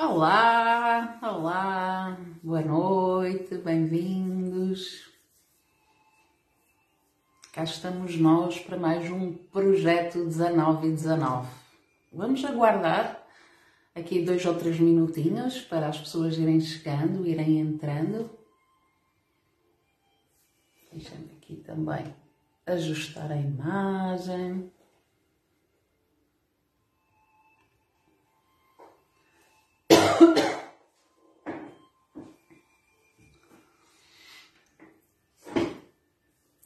Olá, olá, boa noite, bem-vindos. Cá estamos nós para mais um projeto 19 e 19. Vamos aguardar aqui 2 ou 3 minutinhos para as pessoas irem chegando, irem entrando. Deixem-me aqui também ajustar a imagem.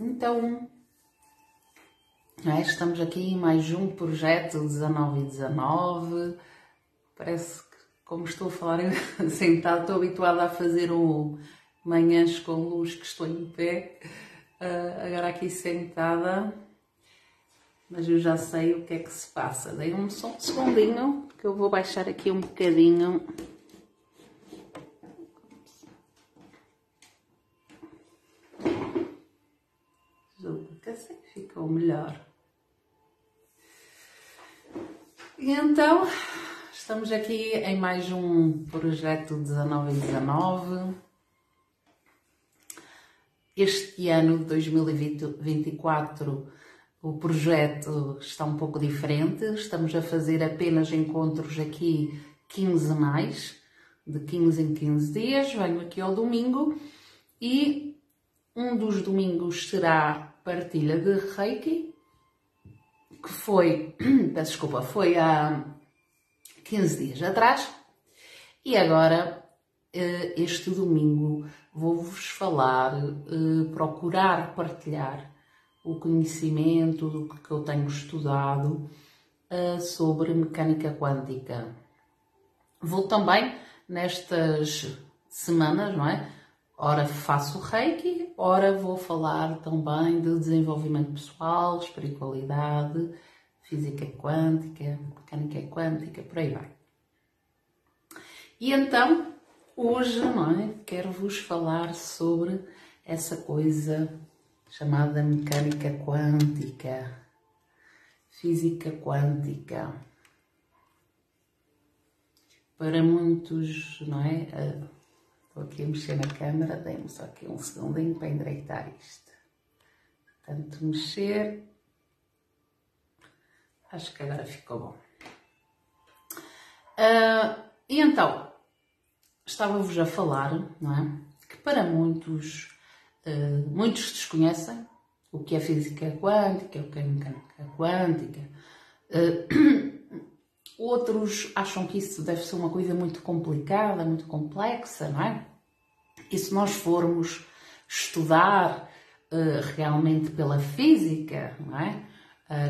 Então, estamos aqui em mais um projeto 19 e 19. Parece que, como estou a falar sentada, estou habituada a fazer manhãs com luz, que estou em pé. Agora aqui sentada, mas eu já sei o que é que se passa. Dei-me só um segundinho, que eu vou baixar aqui um bocadinho. Que assim ficou melhor. E então, estamos aqui em mais um projeto 19 e 19. Este ano de 2024 o projeto está um pouco diferente. Estamos a fazer apenas encontros aqui quinzenais, de 15 em 15 dias. Venho aqui ao domingo e um dos domingos será partilha de Reiki, que foi, peço desculpa, foi há 15 dias atrás. E agora, este domingo, vou-vos falar, procurar partilhar o conhecimento do que eu tenho estudado sobre mecânica quântica. Vou também, nestas semanas, não é? Ora faço Reiki, ora vou falar também de desenvolvimento pessoal, espiritualidade, física quântica, mecânica quântica, por aí vai. E então, hoje, não é? Quero-vos falar sobre essa coisa chamada mecânica quântica, física quântica. Para muitos, não é? Estou aqui a mexer na câmera, dei-me só aqui um segundinho para endireitar isto. Tanto mexer, acho que agora ficou bom. E então, estava-vos a falar, não é? Que para muitos desconhecem o que é física quântica, o que é mecânica quântica. Outros acham que isso deve ser uma coisa muito complicada, muito complexa, não é? E se nós formos estudar realmente pela física, não é?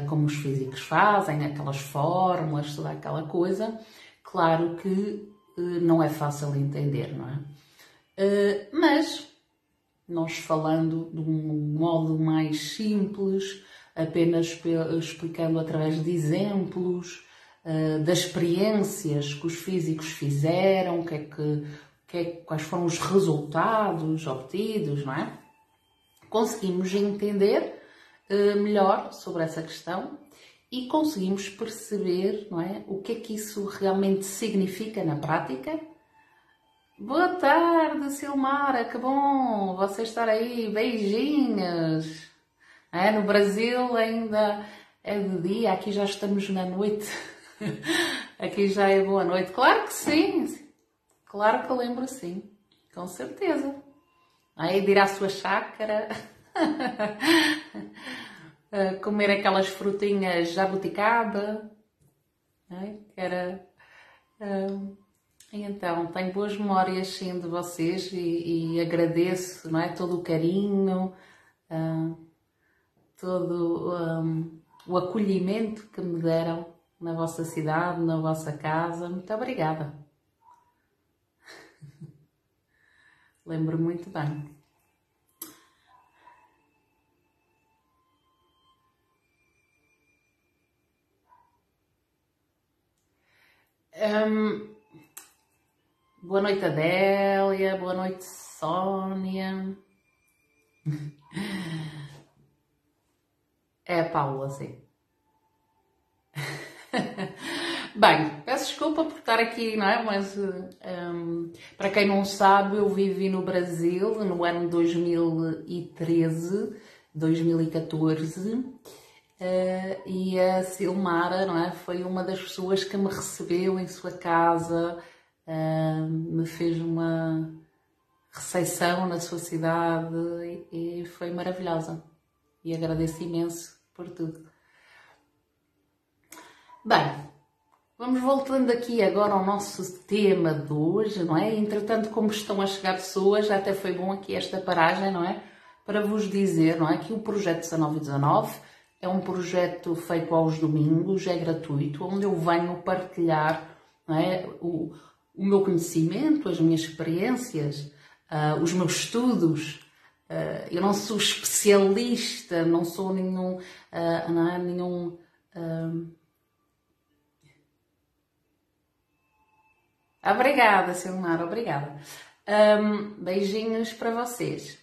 Como os físicos fazem, aquelas fórmulas, toda aquela coisa, claro que não é fácil entender, não é? Mas nós falando de um modo mais simples, apenas explicando através de exemplos, das experiências que os físicos fizeram, quais foram os resultados obtidos, não é? Conseguimos entender melhor sobre essa questão e conseguimos perceber, não é, o que é que isso realmente significa na prática. Boa tarde, Silmara, que bom você estar aí, beijinhos. No Brasil ainda é de dia, aqui já estamos na noite. Aqui já é boa noite. Claro que sim. Claro que eu lembro sim. Com certeza. Aí ir à sua chácara. Comer aquelas frutinhas jabuticaba. Que era... E então, tenho boas memórias sim de vocês e agradeço, não é? Todo o carinho, todo o acolhimento que me deram na vossa cidade, na vossa casa. Muito obrigada. Lembro muito bem. Boa noite, Adélia. Boa noite, Sónia. É a Paula, sim. Bem, peço desculpa por estar aqui, não é? Mas para quem não sabe, eu vivi no Brasil no ano 2013, 2014 e a Silmara, não é? Foi uma das pessoas que me recebeu em sua casa, me fez uma recepção na sua cidade e foi maravilhosa. E agradeço imenso por tudo. Bem, vamos voltando aqui agora ao nosso tema de hoje, não é? Entretanto, como estão a chegar pessoas, até foi bom aqui esta paragem, não é? Para vos dizer, não é? Que o projeto 1919 é um projeto feito aos domingos, é gratuito, onde eu venho partilhar, não é? O meu conhecimento, as minhas experiências, os meus estudos. Eu não sou especialista, não sou nenhum... não é? Nenhum... Obrigada, Silmar, obrigada. Beijinhos para vocês.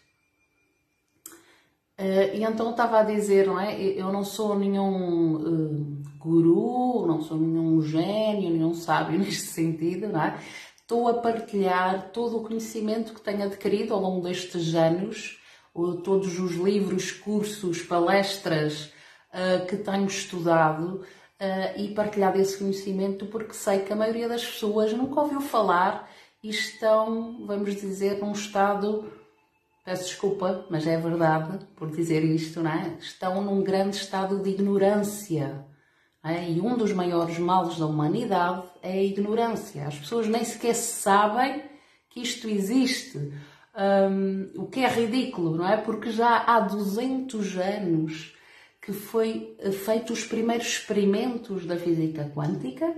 E então eu estava a dizer, não é? Eu não sou nenhum guru, não sou nenhum gênio, nenhum sábio neste sentido, não é? Estou a partilhar todo o conhecimento que tenho adquirido ao longo destes anos, todos os livros, cursos, palestras que tenho estudado e partilhado esse conhecimento porque sei que a maioria das pessoas nunca ouviu falar e estão, vamos dizer, num estado, peço desculpa, mas é verdade por dizer isto, não é? Estão num grande estado de ignorância. E um dos maiores males da humanidade é a ignorância. As pessoas nem sequer sabem que isto existe. O que é ridículo, não é? Porque já há 200 anos que foi feito os primeiros experimentos da física quântica.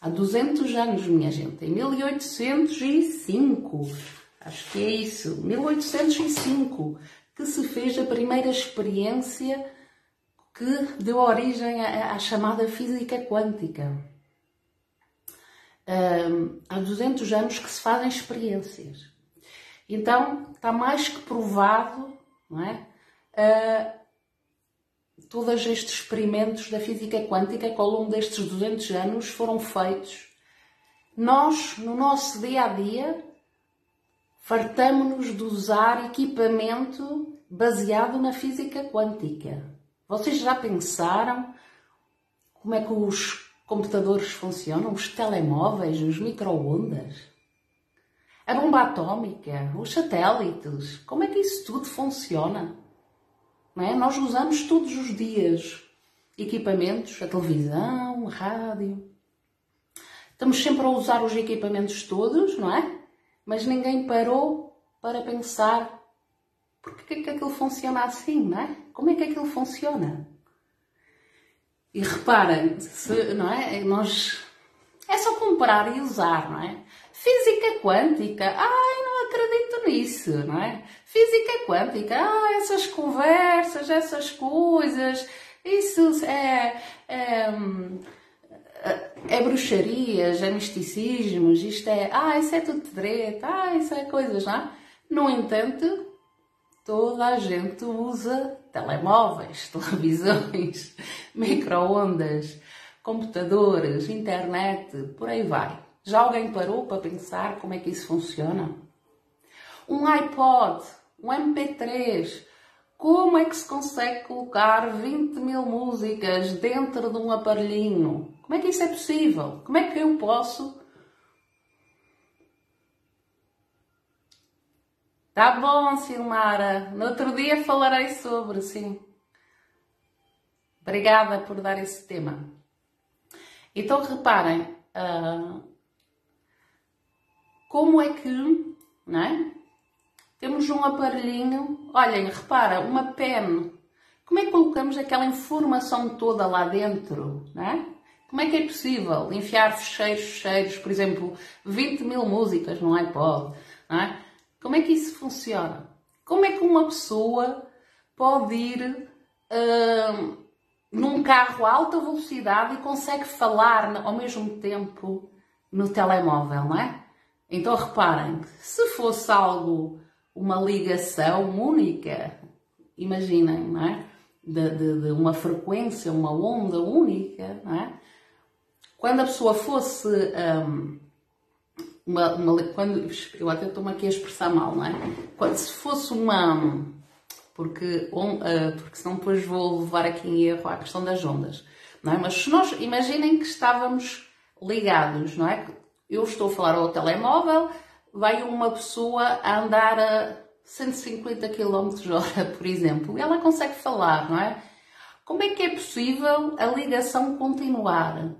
Há 200 anos, minha gente. Em 1805, acho que é isso, 1805, que se fez a primeira experiência que deu origem à chamada física quântica. Há 200 anos que se fazem experiências. Então, está mais que provado, não é? Todos estes experimentos da física quântica que ao longo destes 200 anos foram feitos. Nós, no nosso dia-a-dia, fartamo-nos de usar equipamento baseado na física quântica. Vocês já pensaram como é que os computadores funcionam? Os telemóveis, os micro-ondas? A bomba atómica, os satélites? Como é que isso tudo funciona? Não é? Nós usamos todos os dias equipamentos, a televisão, a rádio. Estamos sempre a usar os equipamentos todos, não é? Mas ninguém parou para pensar porque é que aquilo funciona assim, não é? Como é que aquilo funciona? E reparem, não é? É só comprar e usar, não é? Física quântica, ai, não acredito nisso, não é? Física quântica, essas conversas, essas coisas, isso é bruxarias, é misticismos, isto é tudo treta, isso é coisas, não é? No entanto, toda a gente usa telemóveis, televisões, micro-ondas, computadores, internet, por aí vai. Já alguém parou para pensar como é que isso funciona? Um iPod, um MP3, como é que se consegue colocar 20.000 músicas dentro de um aparelhinho? Como é que isso é possível? Como é que eu posso... Tá bom, Silmara. No outro dia falarei sobre, sim. Obrigada por dar esse tema. Então, reparem, como é que, não é? Temos um aparelhinho, olhem, repara, uma pen. Como é que colocamos aquela informação toda lá dentro, não é? Como é que é possível enfiar fecheiros, por exemplo, 20.000 músicas num iPod, não é? Como é que isso funciona? Como é que uma pessoa pode ir num carro a alta velocidade e consegue falar ao mesmo tempo no telemóvel, não é? Então reparem, se fosse uma ligação única, imaginem, não é? De uma frequência, uma onda única, não é? Quando a pessoa fosse, quando, eu até estou-me aqui a expressar mal, não é? Se fosse porque senão depois vou levar aqui em erro à questão das ondas, não é? Mas se nós, imaginem que estávamos ligados, não é? Eu estou a falar ao telemóvel, vai uma pessoa a andar a 150 km/h, por exemplo, e ela consegue falar, não é? Como é que é possível a ligação continuar?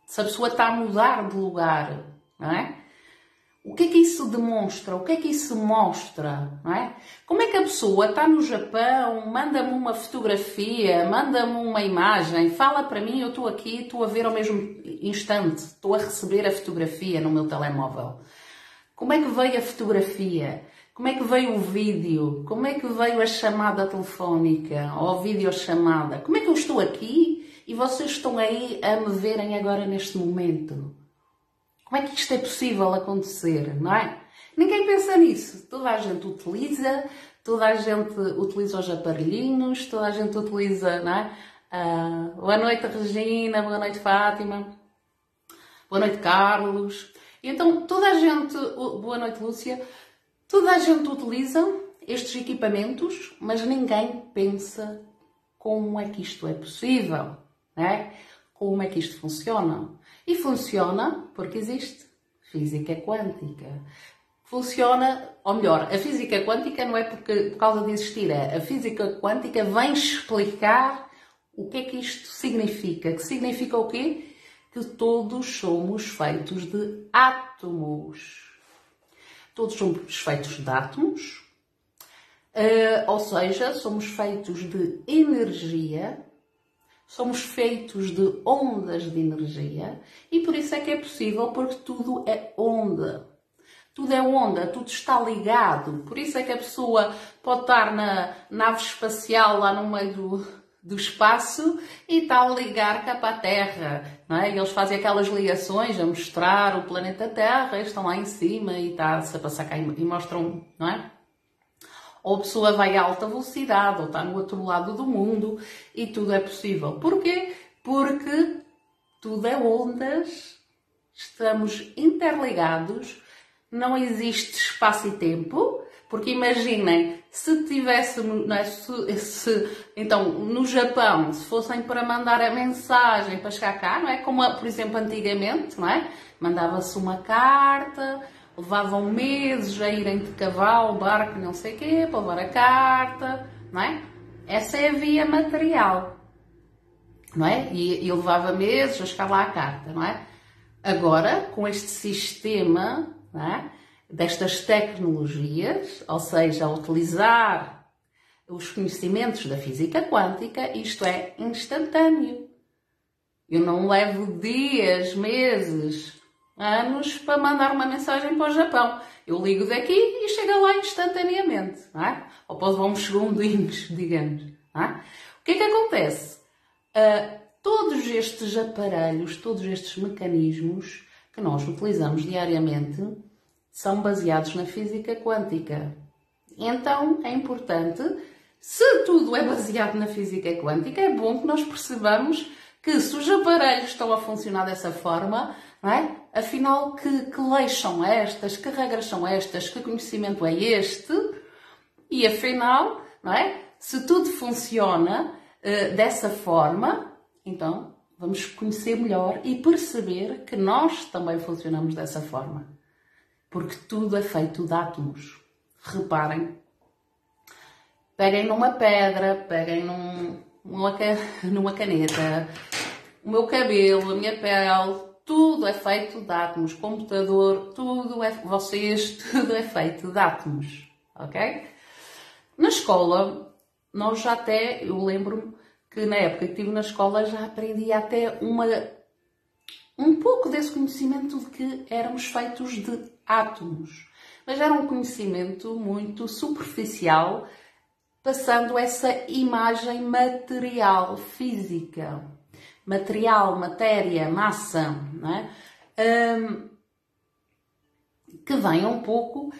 Se a pessoa está a mudar de lugar, não é? O que é que isso demonstra? O que é que isso mostra? Não é? Como é que a pessoa está no Japão, manda-me uma fotografia, manda-me uma imagem, fala para mim, eu estou aqui, estou a ver ao mesmo instante, estou a receber a fotografia no meu telemóvel. Como é que veio a fotografia? Como é que veio o vídeo? Como é que veio a chamada telefónica ou a videochamada? Como é que eu estou aqui e vocês estão aí a me verem agora neste momento? Como é que isto é possível acontecer, não é? Ninguém pensa nisso. Toda a gente utiliza os aparelhinhos, toda a gente utiliza, não é? Boa noite, Regina, boa noite, Fátima, boa noite, Carlos. Então, toda a gente, boa noite, Lúcia, toda a gente utiliza estes equipamentos, mas ninguém pensa como é que isto é possível, não é? Como é que isto funciona? E funciona porque existe física quântica. Funciona, ou melhor, a física quântica não é por causa de existir, a física quântica vem explicar o que é que isto significa. Que significa o quê? Que todos somos feitos de átomos. Todos somos feitos de átomos, ou seja, somos feitos de energia. Somos feitos de ondas de energia e por isso é que é possível, porque tudo é onda. Tudo é onda, tudo está ligado. Por isso é que a pessoa pode estar na nave espacial lá no meio do espaço e está a ligar cá para a Terra. Não é? E eles fazem aquelas ligações a mostrar o planeta Terra, eles estão lá em cima e está-se a passar cá e mostram, não é? Ou a pessoa vai a alta velocidade, ou está no outro lado do mundo, e tudo é possível. Porquê? Porque tudo é ondas, estamos interligados, não existe espaço e tempo, porque imaginem, se tivéssemos, não é, então, no Japão, se fossem para mandar a mensagem para chegar cá, não é? Como, por exemplo, antigamente, não é? Mandava-se uma carta, levavam meses a irem de cavalo, barco, não sei o quê, para levar a carta, não é? Essa é a via material, não é? E levava meses a chegar lá a carta, não é? Agora, com este sistema, não é? Destas tecnologias, ou seja, a utilizar os conhecimentos da física quântica, isto é instantâneo. Eu não levo dias, meses, anos para mandar uma mensagem para o Japão. Eu ligo daqui e chega lá instantaneamente, não é? Ou pode levar uns segundinhos, digamos. Não é? O que é que acontece? Todos estes aparelhos, todos estes mecanismos que nós utilizamos diariamente são baseados na física quântica. Então é importante, se tudo é baseado na física quântica, é bom que nós percebamos que se os aparelhos estão a funcionar dessa forma, não é? Afinal, que leis são estas, que regras são estas, que conhecimento é este? E afinal, não é? Se tudo funciona dessa forma, então vamos conhecer melhor e perceber que nós também funcionamos dessa forma. Porque tudo é feito de átomos. Reparem. Peguem numa pedra, peguem numa caneta, o meu cabelo, a minha pele, tudo é feito de átomos. Computador, vocês, tudo é feito de átomos. Ok? Na escola, eu lembro-me que na época que estive na escola já aprendi até um pouco desse conhecimento de que éramos feitos de átomos. Mas era um conhecimento muito superficial, passando essa imagem material, física. Material, matéria, massa, não é? Que vem um pouco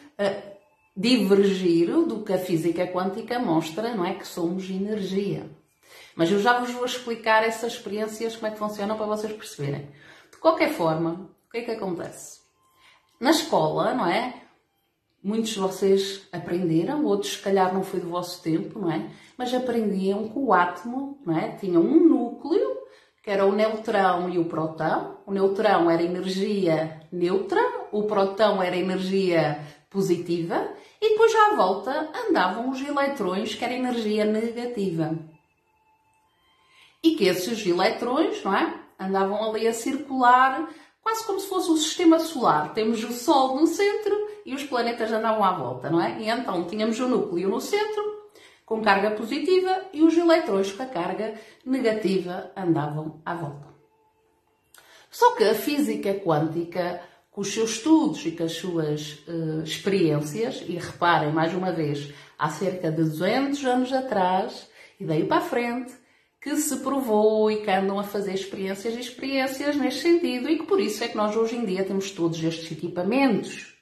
divergir do que a física quântica mostra, não é? Que somos energia. Mas eu já vos vou explicar essas experiências, como é que funcionam, para vocês perceberem. De qualquer forma, o que é que acontece? Na escola, não é? Muitos de vocês aprenderam, outros se calhar não foi do vosso tempo, não é? Mas aprendiam que o átomo, não é? Tinha um núcleo, que era o neutrão e o próton. O neutrão era energia neutra, o próton era energia positiva, e depois já à volta andavam os eletrões, que era energia negativa. E que esses eletrões, não é? Andavam ali a circular, quase como se fosse o sistema solar. Temos o Sol no centro e os planetas andavam à volta, não é? E então tínhamos o núcleo no centro, com carga positiva, e os eletrões com a carga negativa andavam à volta. Só que a física quântica, com os seus estudos e com as suas experiências, e reparem, mais uma vez, há cerca de 200 anos atrás, e daí para a frente, que se provou e que andam a fazer experiências e experiências neste sentido, e que por isso é que nós hoje em dia temos todos estes equipamentos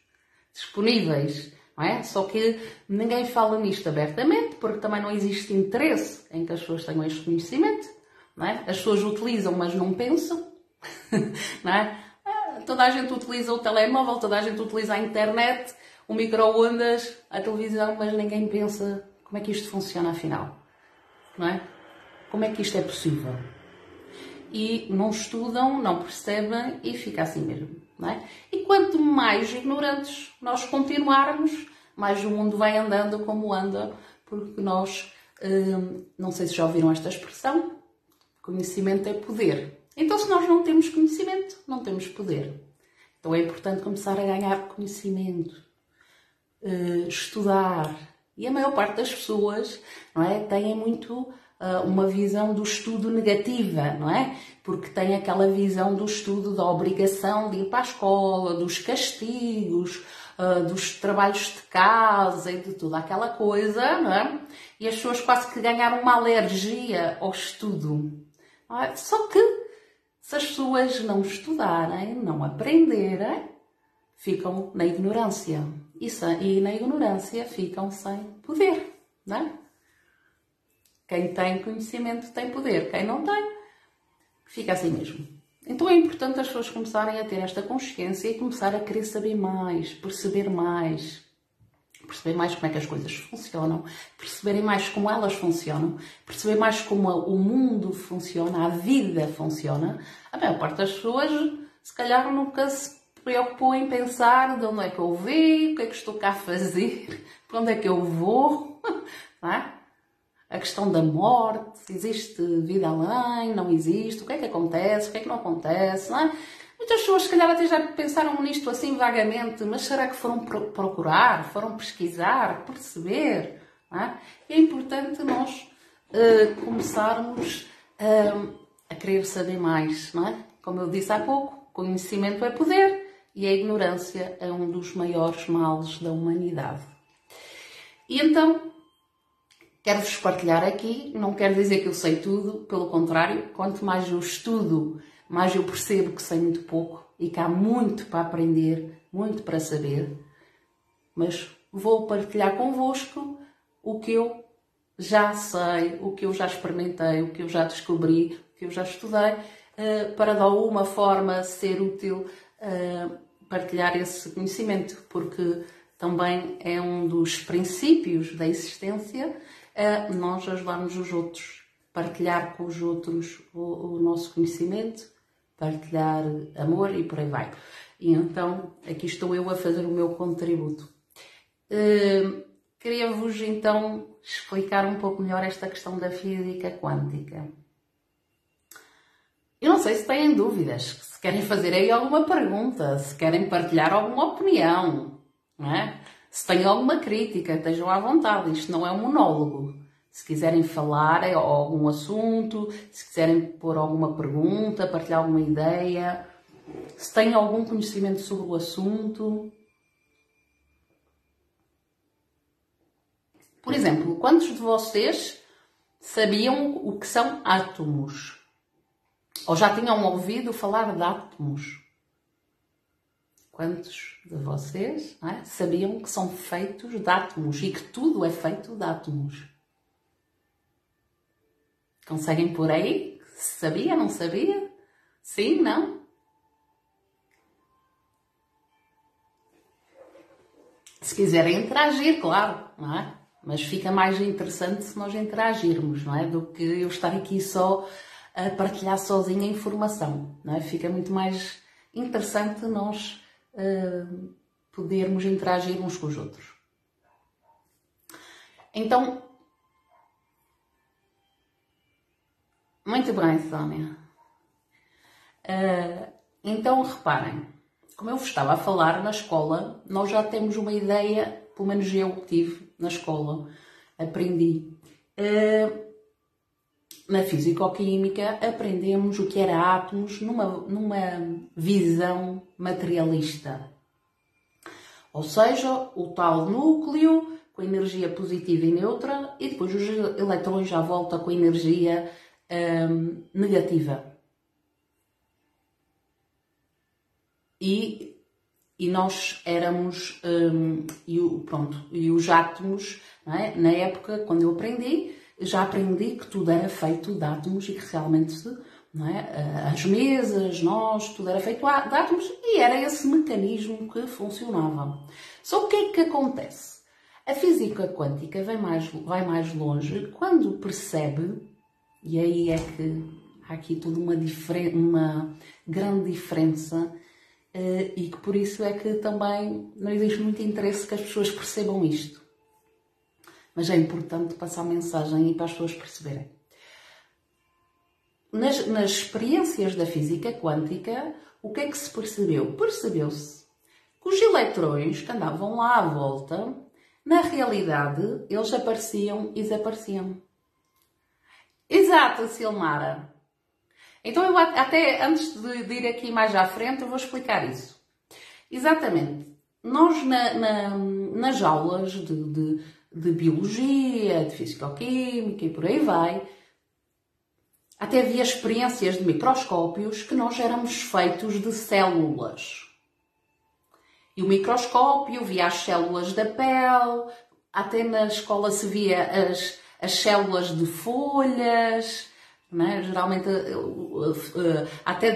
disponíveis, não é? Só que ninguém fala nisto abertamente, porque também não existe interesse em que as pessoas tenham este conhecimento, não é? As pessoas utilizam, mas não pensam, não é? Toda a gente utiliza o telemóvel, toda a gente utiliza a internet, o micro-ondas, a televisão, mas ninguém pensa como é que isto funciona afinal, não é? Como é que isto é possível? E não estudam, não percebem e fica assim mesmo, não é? E quanto mais ignorantes nós continuarmos, mais o mundo vai andando como anda, porque nós, não sei se já ouviram esta expressão, conhecimento é poder. Então, se nós não temos conhecimento, não temos poder. Então é importante começar a ganhar conhecimento, estudar. E a maior parte das pessoas, não é, têm muito uma visão do estudo negativa, não é? Porque tem aquela visão do estudo da obrigação de ir para a escola, dos castigos, dos trabalhos de casa e de toda aquela coisa, não é? E as pessoas quase que ganharam uma alergia ao estudo. Não é? Só que, se as pessoas não estudarem, não aprenderem, ficam na ignorância. E na ignorância ficam sem poder, não é? Quem tem conhecimento tem poder. Quem não tem, fica assim mesmo. Então é importante as pessoas começarem a ter esta consciência e começar a querer saber mais, perceber mais como é que as coisas funcionam, perceberem mais como elas funcionam, perceber mais como o mundo funciona, a vida funciona. A maior parte das pessoas, se calhar, nunca se preocupou em pensar de onde é que eu vim, o que é que estou cá a fazer, para onde é que eu vou, não é? A questão da morte, existe vida além, não existe, o que é que acontece, o que é que não acontece, não é? Muitas pessoas, se calhar, até já pensaram nisto assim vagamente, mas será que foram procurar, foram pesquisar, perceber? Não é? É importante nós começarmos a querer saber mais, não é? Como eu disse há pouco, conhecimento é poder e a ignorância é um dos maiores males da humanidade. E então, quero-vos partilhar aqui, não quero dizer que eu sei tudo, pelo contrário, quanto mais eu estudo, mais eu percebo que sei muito pouco e que há muito para aprender, muito para saber, mas vou partilhar convosco o que eu já sei, o que eu já experimentei, o que eu já descobri, o que eu já estudei, para de alguma forma ser útil partilhar esse conhecimento, porque também é um dos princípios da existência, nós ajudarmos os outros, partilhar com os outros o nosso conhecimento, partilhar amor e por aí vai. E então, aqui estou eu a fazer o meu contributo. Queria-vos então explicar um pouco melhor esta questão da física quântica. Eu não sei se têm dúvidas, se querem fazer aí alguma pergunta, se querem partilhar alguma opinião, não é? Se têm alguma crítica, estejam à vontade, isto não é um monólogo. Se quiserem falar algum assunto, se quiserem pôr alguma pergunta, partilhar alguma ideia, se têm algum conhecimento sobre o assunto. Por exemplo, quantos de vocês sabiam o que são átomos? Ou já tinham ouvido falar de átomos? Quantos de vocês sabiam que são feitos de átomos e que tudo é feito de átomos? Conseguem por aí? Sabia, não sabia? Sim, não? Se quiserem interagir, claro, não é? Mas fica mais interessante se nós interagirmos, não é? Do que eu estar aqui só a partilhar sozinha a informação, não é? Fica muito mais interessante nós podermos interagir uns com os outros. Então, muito bem, Sónia. Então, reparem, como eu vos estava a falar, na escola, nós já temos uma ideia, pelo menos eu tive na escola, aprendi. Na Físico-Química, aprendemos o que era átomos numa visão materialista. Ou seja, o tal núcleo com energia positiva e neutra e depois os eletrões à volta com energia negativa. E nós éramos, e os átomos, não é? Na época, quando eu aprendi, já aprendi que tudo era feito de átomos e que realmente, não é? As mesas, nós, tudo era feito de átomos e era esse mecanismo que funcionava. Só o que é que acontece? A física quântica vai mais longe quando percebe, e aí é que há aqui toda uma grande diferença, e que por isso é que também não existe muito interesse que as pessoas percebam isto. Mas é importante passar a mensagem e para as pessoas perceberem. Nas experiências da física quântica, o que é que se percebeu? Percebeu-se que os eletrões que andavam lá à volta, na realidade, eles apareciam e desapareciam. Exato, Silmara. Então, eu até antes de ir aqui mais à frente, eu vou explicar isso. Exatamente. Nós, nas aulas de biologia, de físico-química e por aí vai, até havia experiências de microscópios que nós éramos feitos de células. E o microscópio via as células da pele, até na escola se via as células de folhas, não é? Geralmente até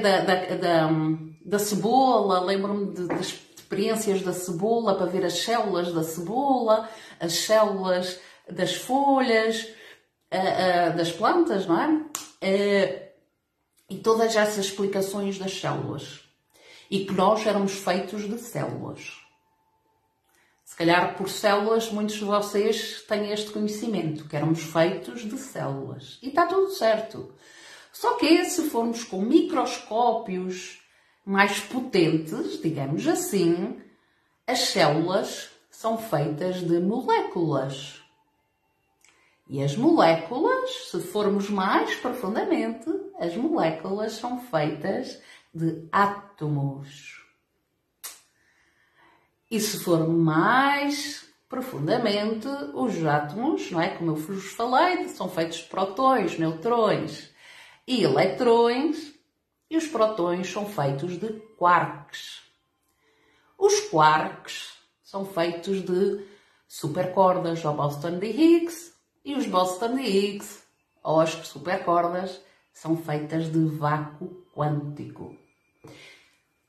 da cebola, lembro-me das experiências da cebola para ver as células da cebola, as células das folhas, das plantas, não é? E todas essas explicações das células. E que nós éramos feitos de células. Se calhar por células muitos de vocês têm este conhecimento, que éramos feitos de células. E está tudo certo. Só que se formos com microscópios mais potentes, digamos assim, as células são feitas de moléculas. E as moléculas, se formos mais profundamente, as moléculas são feitas de átomos. E se for mais profundamente, os átomos, não é? Como eu vos falei, são feitos de prótons, neutrões e eletrões, e os prótons são feitos de quarks. Os quarks são feitos de supercordas, ou Boston de Higgs, e os Boston de Higgs, ou as supercordas, são feitas de vácuo quântico.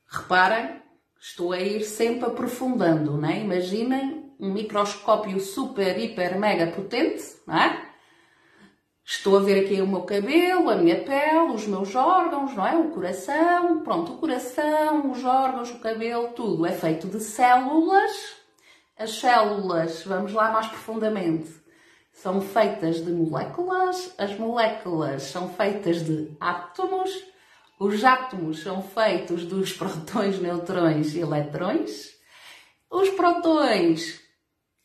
Reparem, estou a ir sempre aprofundando, não é? Imaginem um microscópio super, hiper, mega potente, não é? Estou a ver aqui o meu cabelo, a minha pele, os meus órgãos, não é? O coração, pronto, o coração, os órgãos, o cabelo, tudo é feito de células. As células, vamos lá mais profundamente, são feitas de moléculas, as moléculas são feitas de átomos, os átomos são feitos dos prótons, neutrões e eletrões. Os prótons,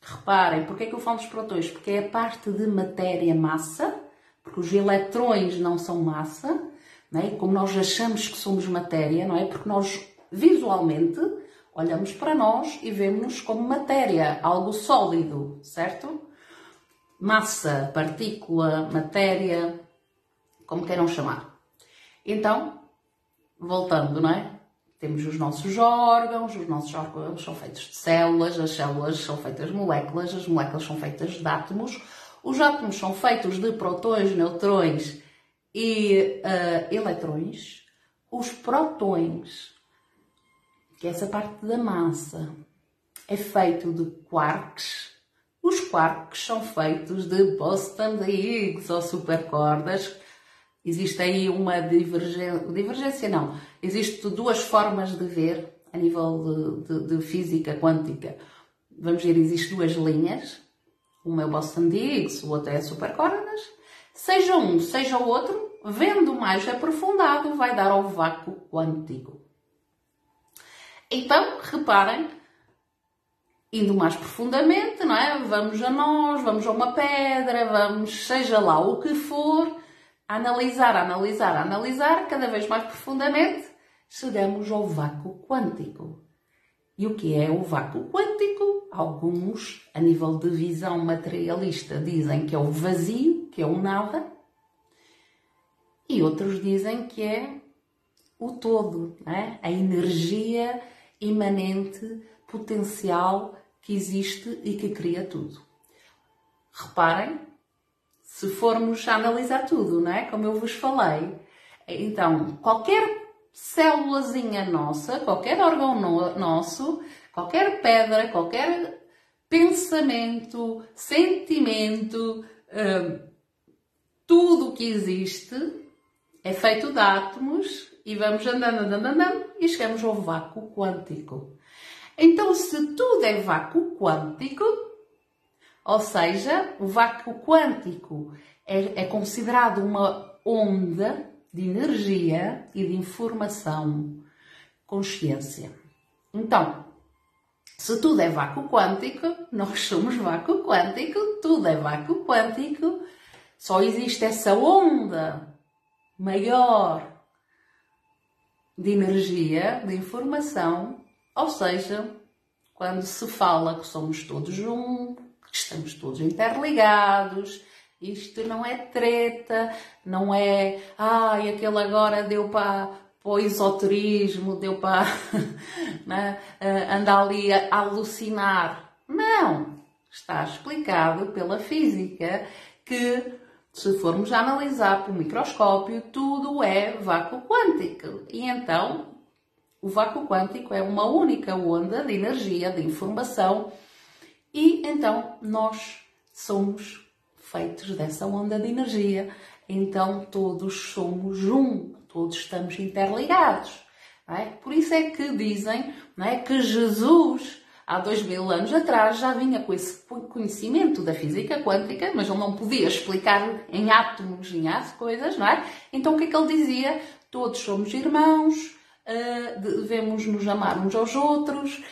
reparem, porque é que eu falo dos prótons? Porque é a parte de matéria-massa, porque os eletrões não são massa, não é? Como nós achamos que somos matéria, não é? Porque nós visualmente olhamos para nós e vemos-nos como matéria, algo sólido, certo? Massa, partícula, matéria, como queiram chamar. Então, voltando, não é? Temos os nossos órgãos são feitos de células, as células são feitas de moléculas, as moléculas são feitas de átomos, os átomos são feitos de prótons, neutrões e eletrões, os prótons, que é essa parte da massa, é feito de quarks. Os quarks são feitos de bóson de Higgs ou supercordas. Existe aí uma divergência, não. Existem duas formas de ver a nível de física quântica. Vamos ver, existem duas linhas. Uma é o bóson de Higgs, o outro é supercordas. Seja um, seja o outro, vendo mais aprofundado, vai dar ao vácuo quântico. Então, reparem, indo mais profundamente, não é? Vamos a nós, vamos a uma pedra, vamos, seja lá o que for, analisar, cada vez mais profundamente, chegamos ao vácuo quântico. E o que é o vácuo quântico? Alguns, a nível de visão materialista, dizem que é o vazio, que é o nada, e outros dizem que é o todo, não é? A energia imanente, potencial, que existe e que cria tudo. Reparem, se formos analisar tudo, não é? Como eu vos falei, então, qualquer célulazinha nossa, qualquer órgão nosso, qualquer pedra, qualquer pensamento, sentimento, tudo o que existe é feito de átomos e vamos andando e chegamos ao vácuo quântico. Então, se tudo é vácuo quântico, ou seja, o vácuo quântico é considerado uma onda de energia e de informação, consciência. Então, se tudo é vácuo quântico, nós somos vácuo quântico, tudo é vácuo quântico, só existe essa onda maior de energia, de informação, ou seja, quando se fala que somos todos um, que estamos todos interligados, isto não é treta, não é, aquele agora deu para o esoterismo, deu para né, andar ali a alucinar. Não! Está explicado pela física que, se formos analisar por microscópio, tudo é vácuo quântico. E então, o vácuo quântico é uma única onda de energia, de informação, e então nós somos feitos dessa onda de energia. Então todos somos um, todos estamos interligados. Não é? Por isso é que dizem, não é, que Jesus, há 2000 anos atrás, já vinha com esse conhecimento da física quântica, mas ele não podia explicar em átomos, em coisas, não é? Então o que é que ele dizia? Todos somos irmãos, devemos nos amar uns aos outros,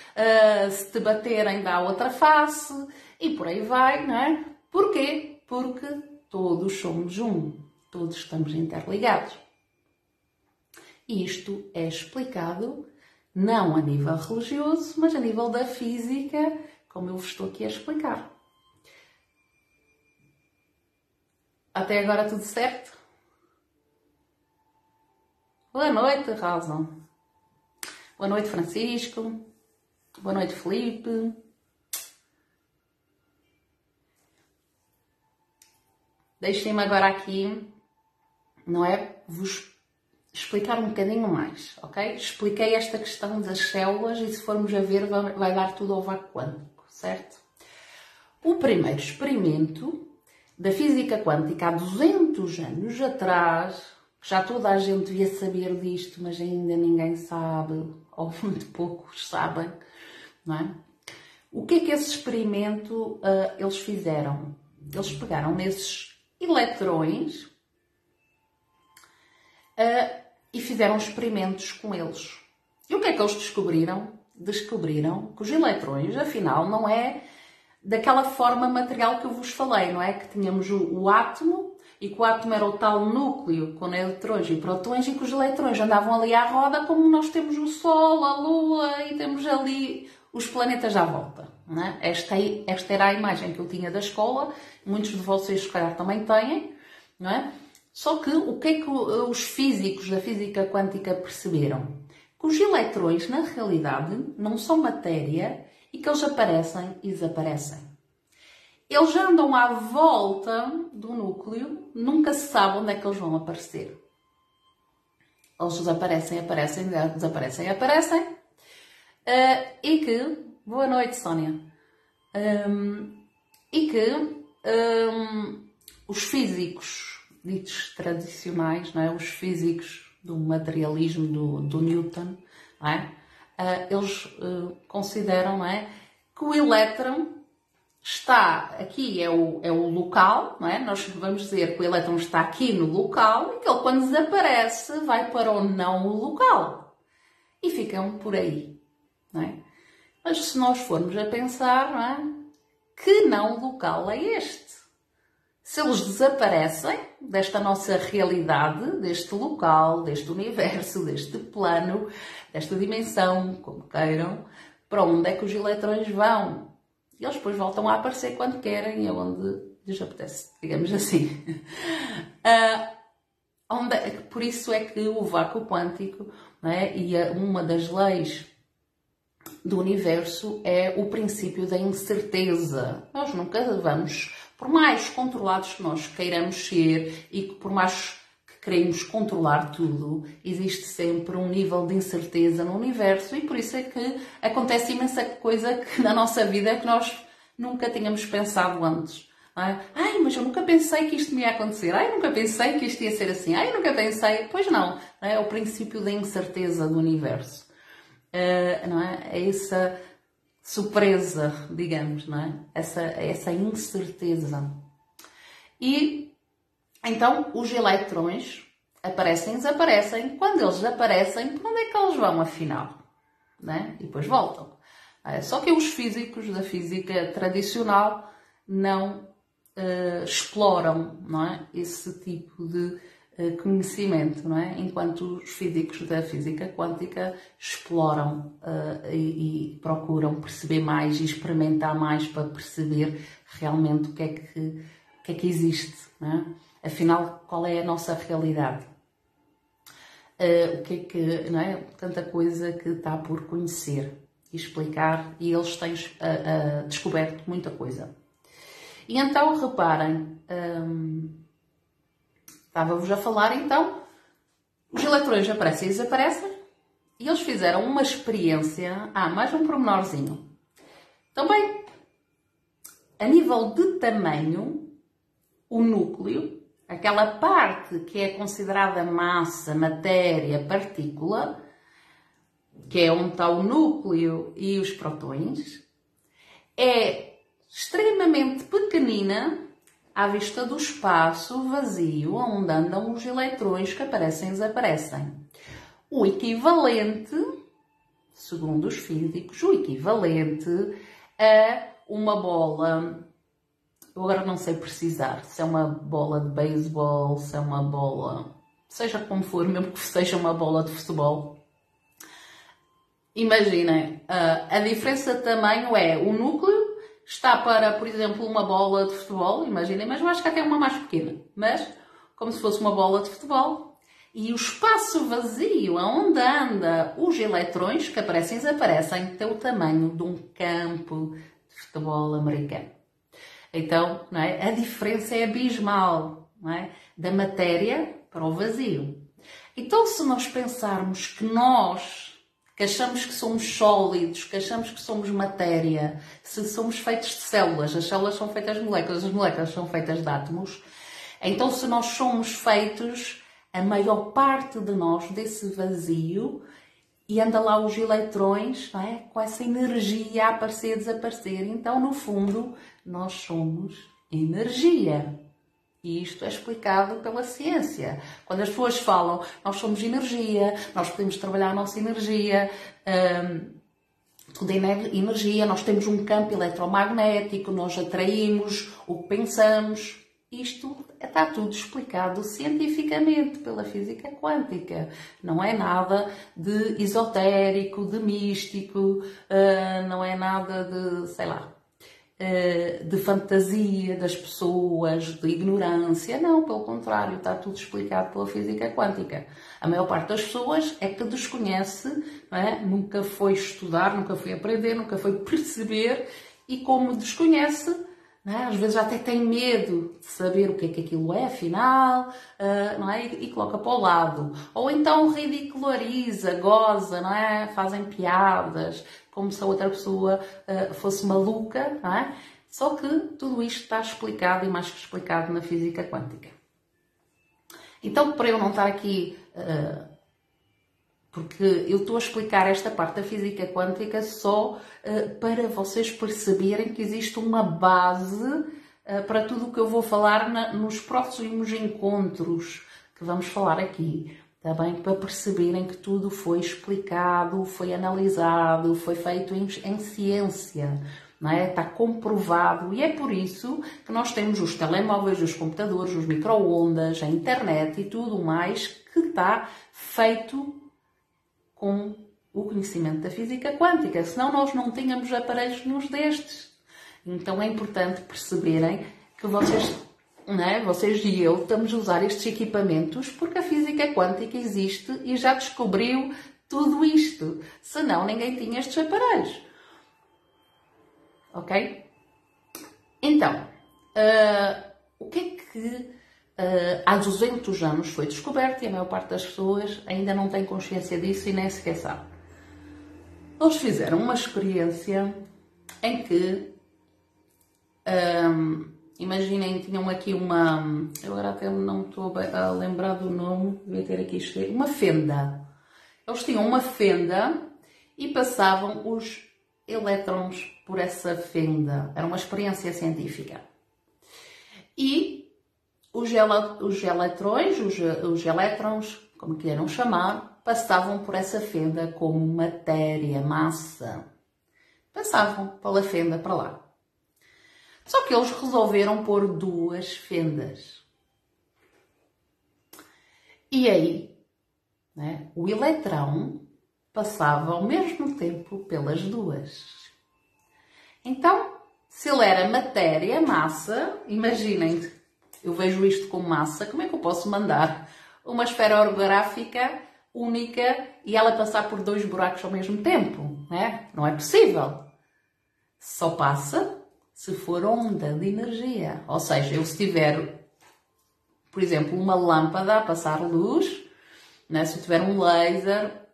se te baterem dá outra face, e por aí vai, não é? Porquê? Porque todos somos um, todos estamos interligados. E isto é explicado não a nível religioso, mas a nível da física, como eu vos estou aqui a explicar. Até agora tudo certo? Boa noite, Rosa. Boa noite, Francisco. Boa noite, Felipe. Deixem-me agora aqui, não é, vos explicar um bocadinho mais, ok? Expliquei esta questão das células e, se formos a ver, vai dar tudo ao vácuo quântico, certo? O primeiro experimento da física quântica há 200 anos atrás, já toda a gente devia saber disto, mas ainda ninguém sabe, ou muito poucos sabem, não é? O que é que esse experimento eles fizeram? Eles pegaram nesses eletrões e fizeram experimentos com eles. E o que é que eles descobriram? Descobriram que os eletrões, afinal, não é daquela forma material que eu vos falei, não é? Que tínhamos o átomo, e que o átomo era o tal núcleo com eletrões e prótons, e que os eletrões andavam ali à roda, como nós temos o Sol, a Lua, e temos ali os planetas à volta. Não é? Esta era a imagem que eu tinha da escola, muitos de vocês, se calhar, também têm, não é? Só que o que é que os físicos da física quântica perceberam? Que os eletrões, na realidade, não são matéria e que eles aparecem e desaparecem. Eles andam à volta do núcleo, nunca se sabe onde é que eles vão aparecer. Eles desaparecem, aparecem, desaparecem, aparecem. E que... Boa noite, Sónia. E que os físicos ditos tradicionais, não é? Os físicos do materialismo do Newton, não é? Eles consideram, não é, que o elétron está aqui, é o local, não é? Nós vamos dizer que o elétron está aqui no local e que ele, quando desaparece, vai para o não local. E ficam por aí, não é? Mas se nós formos a pensar, não é? Que não local é este? Se eles desaparecem desta nossa realidade, deste local, deste universo, deste plano, desta dimensão, como queiram, para onde é que os eletrões vão? E eles depois voltam a aparecer quando querem e onde lhes apetece, digamos assim. Por isso é que o vácuo quântico, não é? E uma das leis do universo é o princípio da incerteza. Nós nunca vamos, por mais controlados que nós queiramos ser e que por mais que queremos controlar tudo, existe sempre um nível de incerteza no universo e por isso é que acontece imensa coisa que na nossa vida que nós nunca tínhamos pensado antes. Não é? Ai, mas eu nunca pensei que isto me ia acontecer. Ai, nunca pensei que isto ia ser assim. Ai, nunca pensei. Pois não. É o princípio da incerteza do universo. Não é? É essa surpresa, digamos, não é? Essa incerteza. E então os eletrões aparecem e desaparecem. Quando eles desaparecem, para onde é que eles vão afinal? Não é? E depois voltam. Só que os físicos da física tradicional não exploram, não é? Esse tipo de conhecimento, não é? Enquanto os físicos da física quântica exploram e procuram perceber mais e experimentar mais para perceber realmente o que é que existe, não é? Afinal, qual é a nossa realidade? O que é que, não é? Tanta coisa que está por conhecer e explicar, e eles têm descoberto muita coisa. E então, reparem, estava-vos a falar, então, os eletrões aparecem e desaparecem, e eles fizeram uma experiência, mais um pormenorzinho. Também, a nível de tamanho, o núcleo, aquela parte que é considerada massa, matéria, partícula, que é onde está o núcleo e os prótons, é extremamente pequenina à vista do espaço vazio onde andam os eletrões que aparecem e desaparecem. O equivalente, segundo os físicos, o equivalente a uma bola, eu agora não sei precisar, se é uma bola de beisebol, se é uma bola, seja como for, mesmo que seja uma bola de futebol. Imaginem, a diferença de tamanho é o núcleo está para, por exemplo, uma bola de futebol, imaginem, mas eu acho que até é uma mais pequena, mas como se fosse uma bola de futebol. E o espaço vazio onde anda os eletrões que aparecem e desaparecem tem o tamanho de um campo de futebol americano. Então, não é? A diferença é abismal, não é? Da matéria para o vazio. Então, se nós pensarmos que nós que achamos que somos sólidos, que achamos que somos matéria, se somos feitos de células, as células são feitas de moléculas, as moléculas são feitas de átomos, então se nós somos feitos, a maior parte de nós, desse vazio, e anda lá os eletrões, não é? Com essa energia a aparecer e desaparecer. Então, no fundo, nós somos energia. E isto é explicado pela ciência. Quando as pessoas falam, nós somos energia, nós podemos trabalhar a nossa energia, tudo é energia, nós temos um campo eletromagnético, nós atraímos o que pensamos. Isto está tudo explicado cientificamente pela física quântica. Não é nada de esotérico, de místico, não é nada de, sei lá, de fantasia das pessoas, de ignorância. Não, pelo contrário, está tudo explicado pela física quântica. A maior parte das pessoas é que desconhece, não é? Nunca foi estudar, nunca foi aprender, nunca foi perceber e como desconhece, não é? Às vezes até tem medo de saber o que é que aquilo é, afinal, não é? E coloca para o lado. Ou então ridiculariza, goza, não é? Fazem piadas, como se a outra pessoa fosse maluca, não é? Só que tudo isto está explicado e mais que explicado na física quântica. Então, para eu não estar aqui, porque eu estou a explicar esta parte da física quântica só para vocês perceberem que existe uma base para tudo o que eu vou falar nos próximos encontros que vamos falar aqui. Está bem? Para perceberem que tudo foi explicado, foi analisado, foi feito em ciência. Não é? Está comprovado e é por isso que nós temos os telemóveis, os computadores, os micro-ondas, a internet e tudo mais que está feito com o conhecimento da física quântica, senão nós não tínhamos aparelhos nenhum destes. Então é importante perceberem que vocês, não é? Vocês e eu estamos a usar estes equipamentos porque a física quântica existe e já descobriu tudo isto, senão ninguém tinha estes aparelhos. Ok? Então, o que é que há 200 anos foi descoberto e a maior parte das pessoas ainda não tem consciência disso e nem sequer sabe? Eles fizeram uma experiência em que, imaginem, tinham aqui eu agora até não estou a lembrar do nome, devia ter aqui escrito, uma fenda. Eles tinham uma fenda e passavam os elétrons por essa fenda. Era uma experiência científica. E os elétrons, como queiram chamar, passavam por essa fenda como matéria, massa. Passavam pela fenda para lá. Só que eles resolveram pôr duas fendas. E aí, né, o eletrão passava ao mesmo tempo pelas duas. Então, se ele era matéria, massa, imaginem, eu vejo isto como massa, como é que eu posso mandar uma esfera orográfica única e ela passar por dois buracos ao mesmo tempo? Né? Não é possível. Só passa se for onda de energia. Ou seja, eu se tiver, por exemplo, uma lâmpada a passar luz, né? Se eu tiver um laser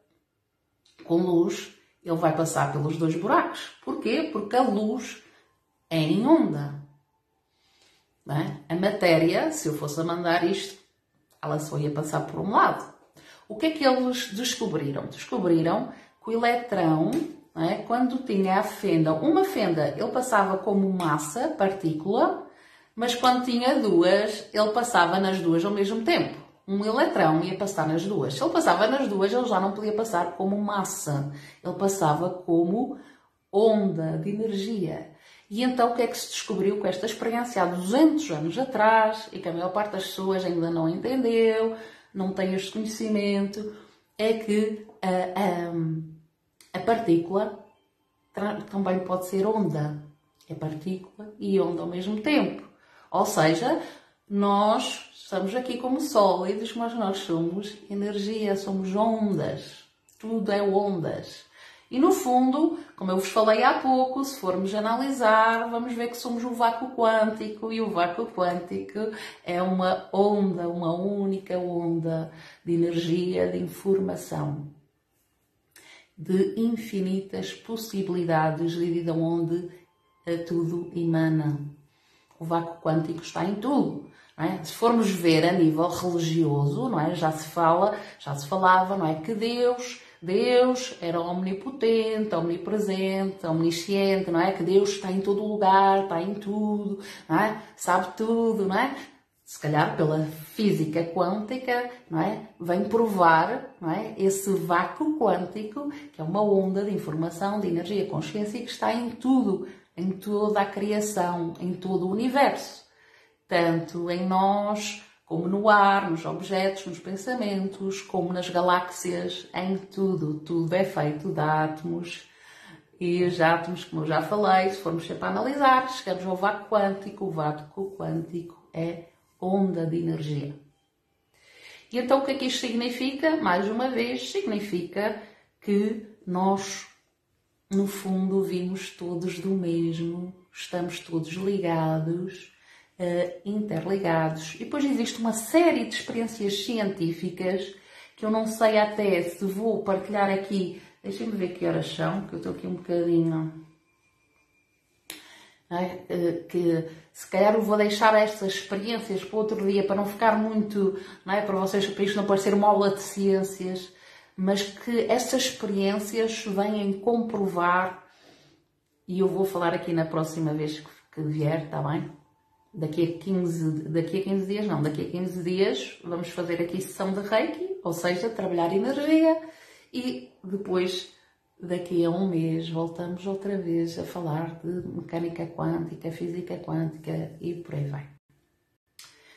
com luz, ele vai passar pelos dois buracos. Porquê? Porque a luz é em onda. Não é? A matéria, se eu fosse a mandar isto, ela só ia passar por um lado. O que é que eles descobriram? Descobriram que o eletrão, não é? Quando tinha a fenda, uma fenda, ele passava como massa, partícula, mas quando tinha duas, ele passava nas duas ao mesmo tempo. Um eletrão ia passar nas duas. Se ele passava nas duas, ele já não podia passar como massa. Ele passava como onda de energia. E então o que é que se descobriu com esta experiência há 200 anos atrás, e que a maior parte das pessoas ainda não entendeu, não tem este conhecimento, é que a partícula também pode ser onda. É partícula e onda ao mesmo tempo. Ou seja, nós estamos aqui como sólidos, mas nós somos energia, somos ondas. Tudo é ondas. E no fundo, como eu vos falei há pouco, se formos analisar, vamos ver que somos um vácuo quântico e o vácuo quântico é uma onda, uma única onda de energia, de informação, de infinitas possibilidades de onde tudo emana. O vácuo quântico está em tudo. Não é? Se formos ver a nível religioso, não é? já se falava, não é? Que Deus era omnipotente, omnipresente, omnisciente, não é? Que Deus está em todo lugar, está em tudo, não é? Sabe tudo, não é? Se calhar pela física quântica, não é? Vem provar, não é? Esse vácuo quântico, que é uma onda de informação, de energia, consciência, que está em tudo, em toda a criação, em todo o universo. Tanto em nós, como no ar, nos objetos, nos pensamentos, como nas galáxias, em tudo. Tudo é feito de átomos. E os átomos, como eu já falei, se formos sempre a analisar, chegamos ao vácuo quântico. O vácuo quântico é onda de energia. E então o que é que isto significa? Mais uma vez, significa que nós, no fundo, vimos todos do mesmo estamos todos ligados, interligados. E depois existe uma série de experiências científicas que eu não sei até se vou partilhar aqui. Deixem-me ver que horas são, que eu estou aqui um bocadinho... que se calhar eu vou deixar estas experiências para outro dia, para não ficar muito, não é? Para vocês, para isto não parecer uma aula de ciências, mas que estas experiências vêm comprovar, e eu vou falar aqui na próxima vez que vier, está bem? Daqui a 15 dias, não, daqui a 15 dias vamos fazer aqui sessão de Reiki, ou seja, trabalhar energia, e depois, daqui a um mês, voltamos outra vez a falar de mecânica quântica, física quântica e por aí vai.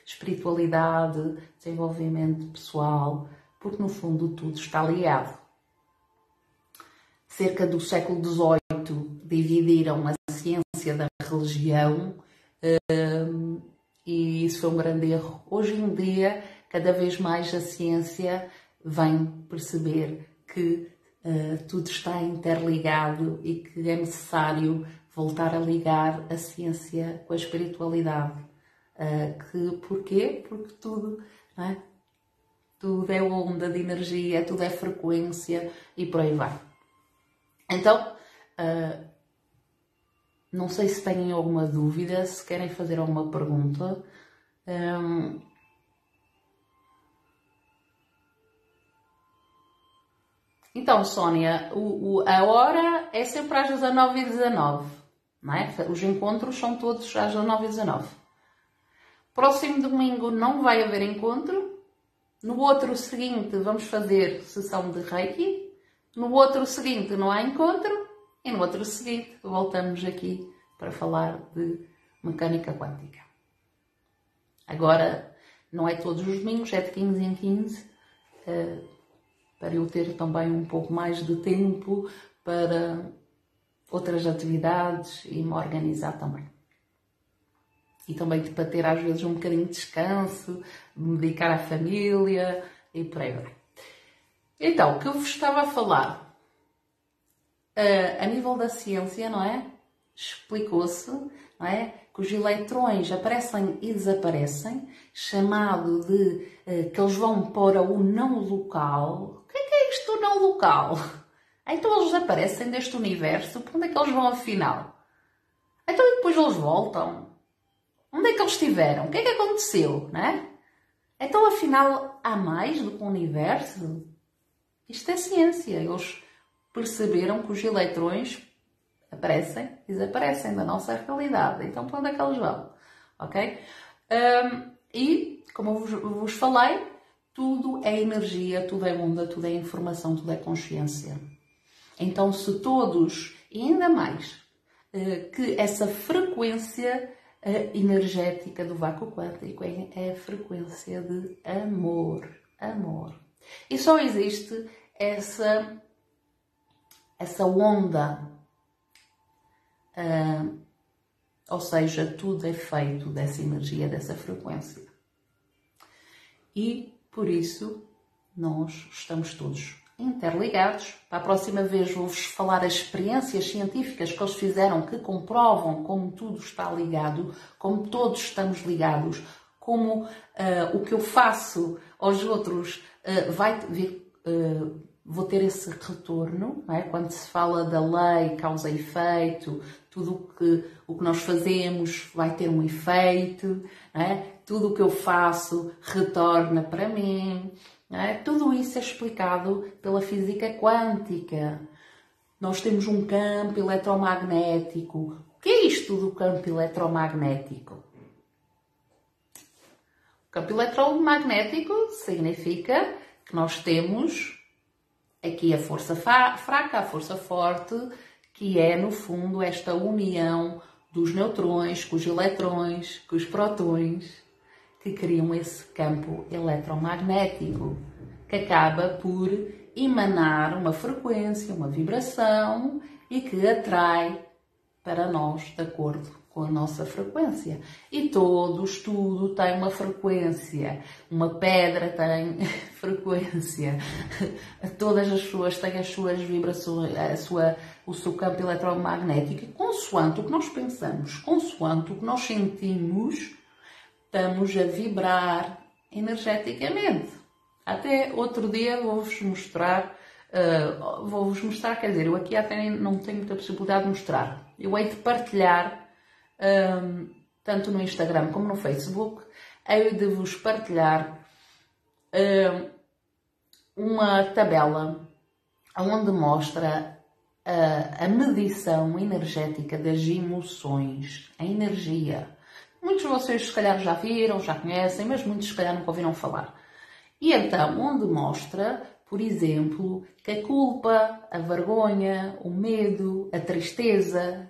Espiritualidade, desenvolvimento pessoal, porque no fundo tudo está ligado. Cerca do século XVIII dividiram a ciência da religião e isso foi um grande erro. Hoje em dia, cada vez mais a ciência vem perceber que tudo está interligado e que é necessário voltar a ligar a ciência com a espiritualidade. Porquê? Porque tudo, não é? Tudo é onda de energia, tudo é frequência e por aí vai. Então, não sei se têm alguma dúvida, se querem fazer alguma pergunta. Então, Sónia, a hora é sempre às 19h19, não é? Os encontros são todos às 19h19. Próximo domingo não vai haver encontro. No outro seguinte vamos fazer sessão de Reiki. No outro seguinte não há encontro. E no outro seguinte voltamos aqui para falar de mecânica quântica. Agora, não é todos os domingos, é de 15 em 15. Para eu ter também um pouco mais de tempo para outras atividades e me organizar também. E também para ter às vezes um bocadinho de descanso, me dedicar à família e por aí vai. Então, o que eu vos estava a falar, a nível da ciência, não é? Explicou-se, não é? Que os eletrões aparecem e desaparecem, chamado de que eles vão para o não local. O que é isto não local? Então eles desaparecem deste universo, para onde é que eles vão afinal? Então e depois eles voltam? Onde é que eles estiveram? O que é que aconteceu, não é? Então afinal há mais do que o universo? Isto é ciência. Eles perceberam que os eletrões aparecem e desaparecem da nossa realidade. Então para onde é que eles vão? Ok? E, como eu vos falei, tudo é energia, tudo é onda, tudo é informação, tudo é consciência. Então, se todos, e ainda mais, que essa frequência energética do vácuo quântico é a frequência de amor. Amor. E só existe essa onda. Ou seja, tudo é feito dessa energia, dessa frequência. E, por isso, nós estamos todos interligados. Para a próxima vez vou-vos falar as experiências científicas que eles fizeram que comprovam como tudo está ligado, como todos estamos ligados, como o que eu faço aos outros vai vir... vou ter esse retorno, não é? Quando se fala da lei, causa e efeito, tudo o que nós fazemos vai ter um efeito, não é? Tudo o que eu faço retorna para mim, não é? Tudo isso é explicado pela física quântica. Nós temos um campo eletromagnético. O que é isto do campo eletromagnético? O campo eletromagnético significa que nós temos aqui a força fraca, a força forte, que é, no fundo, esta união dos neutrões com os eletrões, com os prótons, que criam esse campo eletromagnético, que acaba por emanar uma frequência, uma vibração e que atrai para nós de acordo com a nossa frequência. E tudo tem uma frequência. Uma pedra tem frequência. Todas as pessoas têm as suas vibrações, o seu campo eletromagnético. E consoante o que nós pensamos, consoante o que nós sentimos, estamos a vibrar energeticamente. Até outro dia vou-vos mostrar, quer dizer, eu aqui até não tenho muita possibilidade de mostrar. Eu hei de partilhar, tanto no Instagram como no Facebook, hei de vos partilhar uma tabela onde mostra a medição energética das emoções, a energia. Muitos de vocês se calhar já viram, já conhecem, mas muitos se calhar nunca ouviram falar. E então, onde mostra, por exemplo, que a culpa, a vergonha, o medo, a tristeza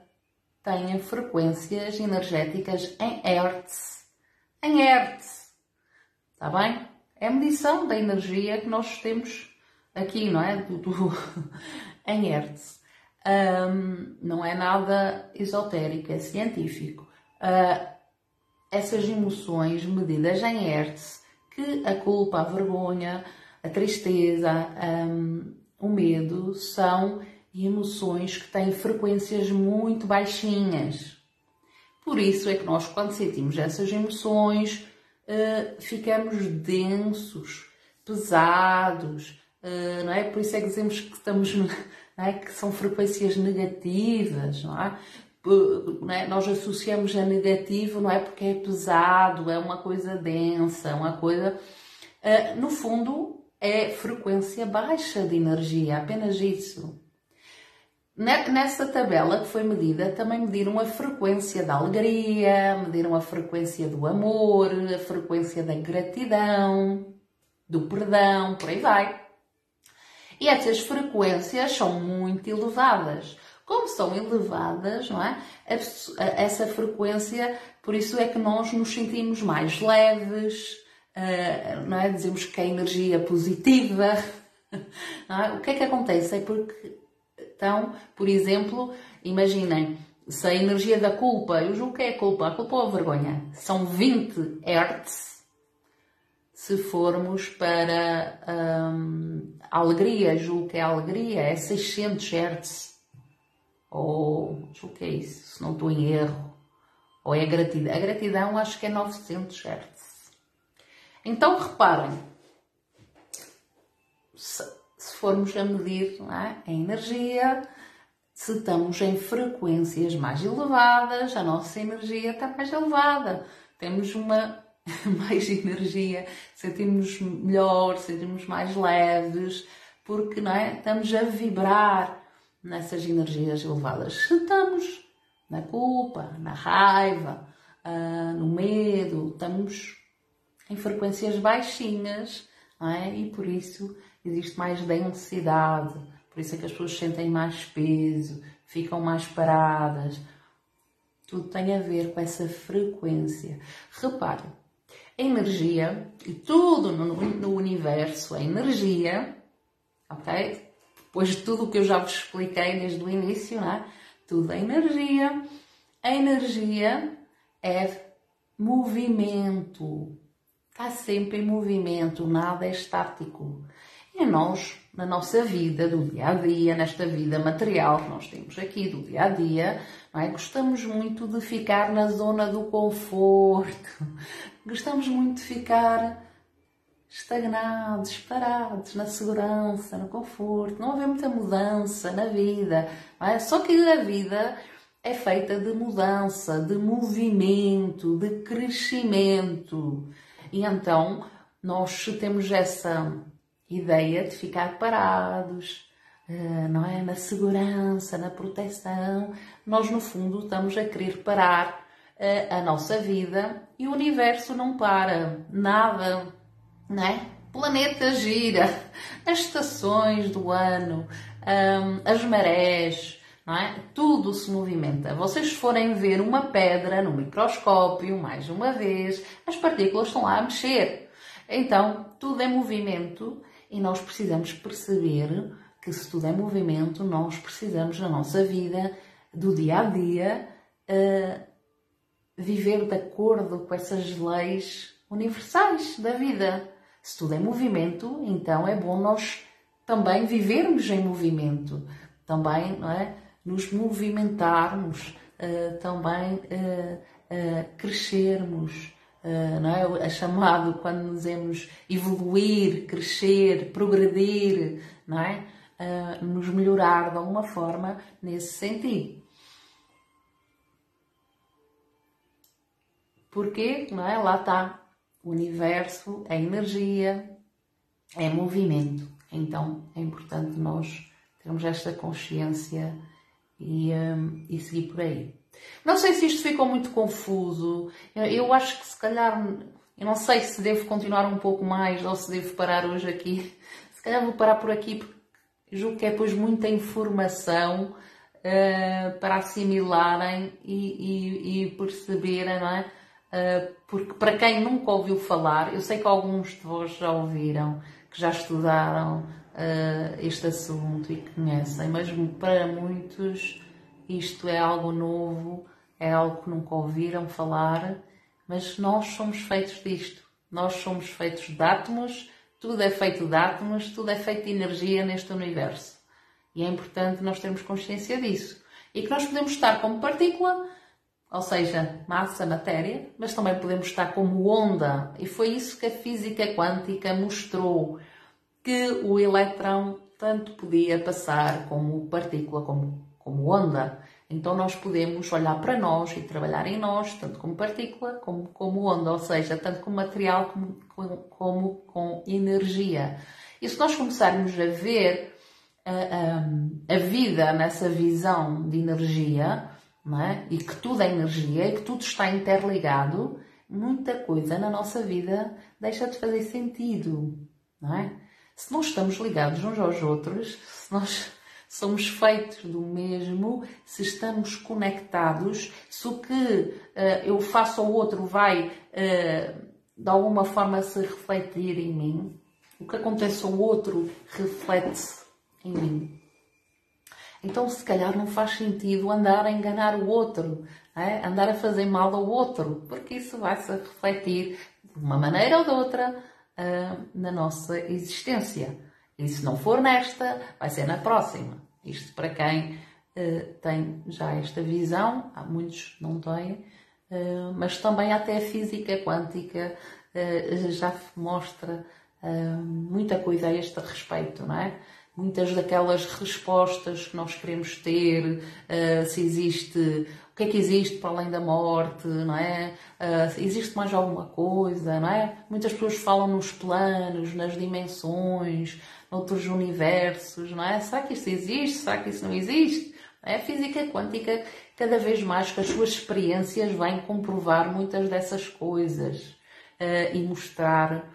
têm frequências energéticas em Hertz. Em Hertz. Está bem? É a medição da energia que nós temos aqui, não é? Em Hertz. Não é nada esotérico, é científico. Essas emoções medidas em Hertz, que a culpa, a vergonha, a tristeza, o medo, são emoções que têm frequências muito baixinhas. Por isso é que nós, quando sentimos essas emoções, ficamos densos, pesados, não é? Por isso é que dizemos que estamos, não é? Que são frequências negativas, não é? Não é? Nós associamos a negativo, não é? Porque é pesado, é uma coisa densa, uma coisa... no fundo, é frequência baixa de energia, apenas isso. Nessa tabela que foi medida, também mediram a frequência da alegria, mediram a frequência do amor, a frequência da gratidão, do perdão, por aí vai. E essas frequências são muito elevadas. Como são elevadas, não é? Essa frequência, por isso é que nós nos sentimos mais leves, não é? Dizemos que é energia positiva. Não é? O que é que acontece? É porque, então, por exemplo, imaginem, se a energia da culpa, eu julgo que é a culpa ou a vergonha, são 20 Hz. Se formos para a alegria, julgo que é a alegria, é 600 Hz. Ou, o que é isso? Se não estou em erro. Ou é a gratidão. A gratidão acho que é 900 Hz. Então, reparem. Se formos a medir, não é? A energia, se estamos em frequências mais elevadas, a nossa energia está mais elevada. Temos mais energia, sentimos melhor, sentimos mais leves, porque, não é? Estamos a vibrar nessas energias elevadas. Se estamos na culpa, na raiva, no medo, estamos em frequências baixinhas, não é? E por isso existe mais densidade, por isso é que as pessoas sentem mais peso, ficam mais paradas. Tudo tem a ver com essa frequência. Reparem, a energia, e tudo no universo é energia, ok? Depois de tudo o que eu já vos expliquei desde o início, não é? Tudo é energia. A energia é movimento. Está sempre em movimento, nada é estático. E nós, na nossa vida do dia-a-dia, nesta vida material que nós temos aqui do dia-a-dia, não é? Gostamos muito de ficar na zona do conforto. Gostamos muito de ficar estagnados, parados, na segurança, no conforto. Não haver muita mudança na vida. Não é? Só que a vida é feita de mudança, de movimento, de crescimento. E então, nós temos essa ideia de ficar parados, não é? Na segurança, na proteção. Nós, no fundo, estamos a querer parar a nossa vida e o universo não para. Nada, não é? O planeta gira, as estações do ano, as marés, não é? Tudo se movimenta. Vocês forem ver uma pedra no microscópio, mais uma vez, as partículas estão lá a mexer. Então, tudo é movimento e nós precisamos perceber que se tudo é movimento, nós precisamos na nossa vida do dia a dia, viver de acordo com essas leis universais da vida. Se tudo é movimento, então é bom nós também vivermos em movimento, também, não é? Nos movimentarmos, também crescermos, não é? É chamado, quando dizemos evoluir, crescer, progredir, não é? Nos melhorar de alguma forma nesse sentido. Porque, não é? Lá está, o universo é energia, é movimento. Então é importante nós termos esta consciência e seguir por aí. Não sei se isto ficou muito confuso. Eu acho que se calhar, eu não sei se devo continuar um pouco mais ou se devo parar hoje aqui. Se calhar vou parar por aqui porque julgo que é depois muita informação para assimilarem e perceberem, não é? Porque para quem nunca ouviu falar, eu sei que alguns de vós já ouviram, que já estudaram este assunto e que conhecem, mas para muitos isto é algo novo, é algo que nunca ouviram falar, mas nós somos feitos disto. Nós somos feitos de átomos, tudo é feito de átomos, tudo é feito de energia neste universo. E é importante nós termos consciência disso. E que nós podemos estar como partícula, ou seja, massa, matéria, mas também podemos estar como onda. E foi isso que a física quântica mostrou, que o elétron tanto podia passar como partícula, como onda. Então nós podemos olhar para nós e trabalhar em nós, tanto como partícula, como onda, ou seja, tanto com material como com energia. E se nós começarmos a ver a vida nessa visão de energia, não é? E que tudo é energia e que tudo está interligado, muita coisa na nossa vida deixa de fazer sentido, não é? Se nós estamos ligados uns aos outros, se nós somos feitos do mesmo, se estamos conectados, se o que eu faço ao outro vai de alguma forma se refletir em mim, o que acontece ao outro reflete-se em mim. Então, se calhar, não faz sentido andar a enganar o outro, andar a fazer mal ao outro, porque isso vai se refletir de uma maneira ou de outra na nossa existência. E se não for nesta, vai ser na próxima. Isto para quem tem já esta visão, há muitos que não têm, mas também até a física quântica já mostra muita coisa a este respeito, não é? Muitas daquelas respostas que nós queremos ter, se existe, o que é que existe para além da morte, não é? Existe mais alguma coisa, não é? Muitas pessoas falam nos planos, nas dimensões, noutros universos, não é? Será que isso existe? Será que isso não existe? Não é? A física quântica, cada vez mais que as suas experiências vêm comprovar muitas dessas coisas e mostrar.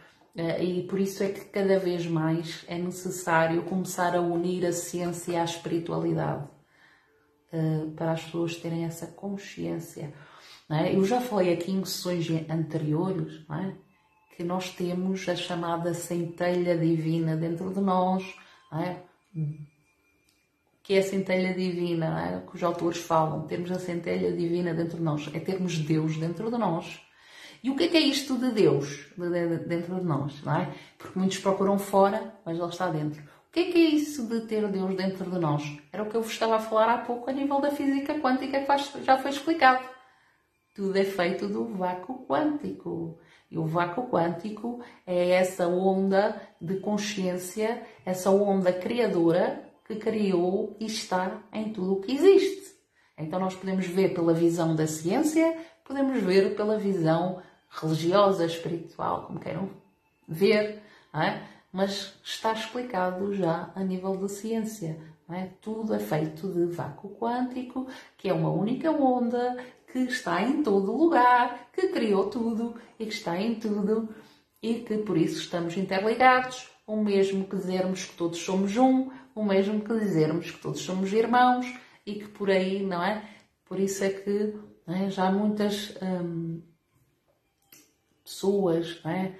E por isso é que cada vez mais é necessário começar a unir a ciência à espiritualidade, para as pessoas terem essa consciência. Não é? Eu já falei aqui em sessões anteriores, não é? Que nós temos a chamada centelha divina dentro de nós. Não é? O que é a centelha divina? Não é? Que os autores falam, termos a centelha divina dentro de nós, é termos Deus dentro de nós. E o que é isto de Deus dentro de nós, não é? Porque muitos procuram fora, mas Ele está dentro. O que é isso de ter Deus dentro de nós? Era o que eu vos estava a falar há pouco a nível da física quântica, que já foi explicado. Tudo é feito do vácuo quântico. E o vácuo quântico é essa onda de consciência, essa onda criadora que criou e está em tudo o que existe. Então nós podemos ver pela visão da ciência, podemos ver pela visão religiosa, espiritual, como queiram ver, não é? Mas está explicado já a nível de ciência. Não é? Tudo é feito de vácuo quântico, que é uma única onda que está em todo lugar, que criou tudo e que está em tudo e que por isso estamos interligados. O mesmo que dizermos que todos somos um, o mesmo que dizermos que todos somos irmãos e que por aí, não é? Por isso é que já há muitas pessoas, não é?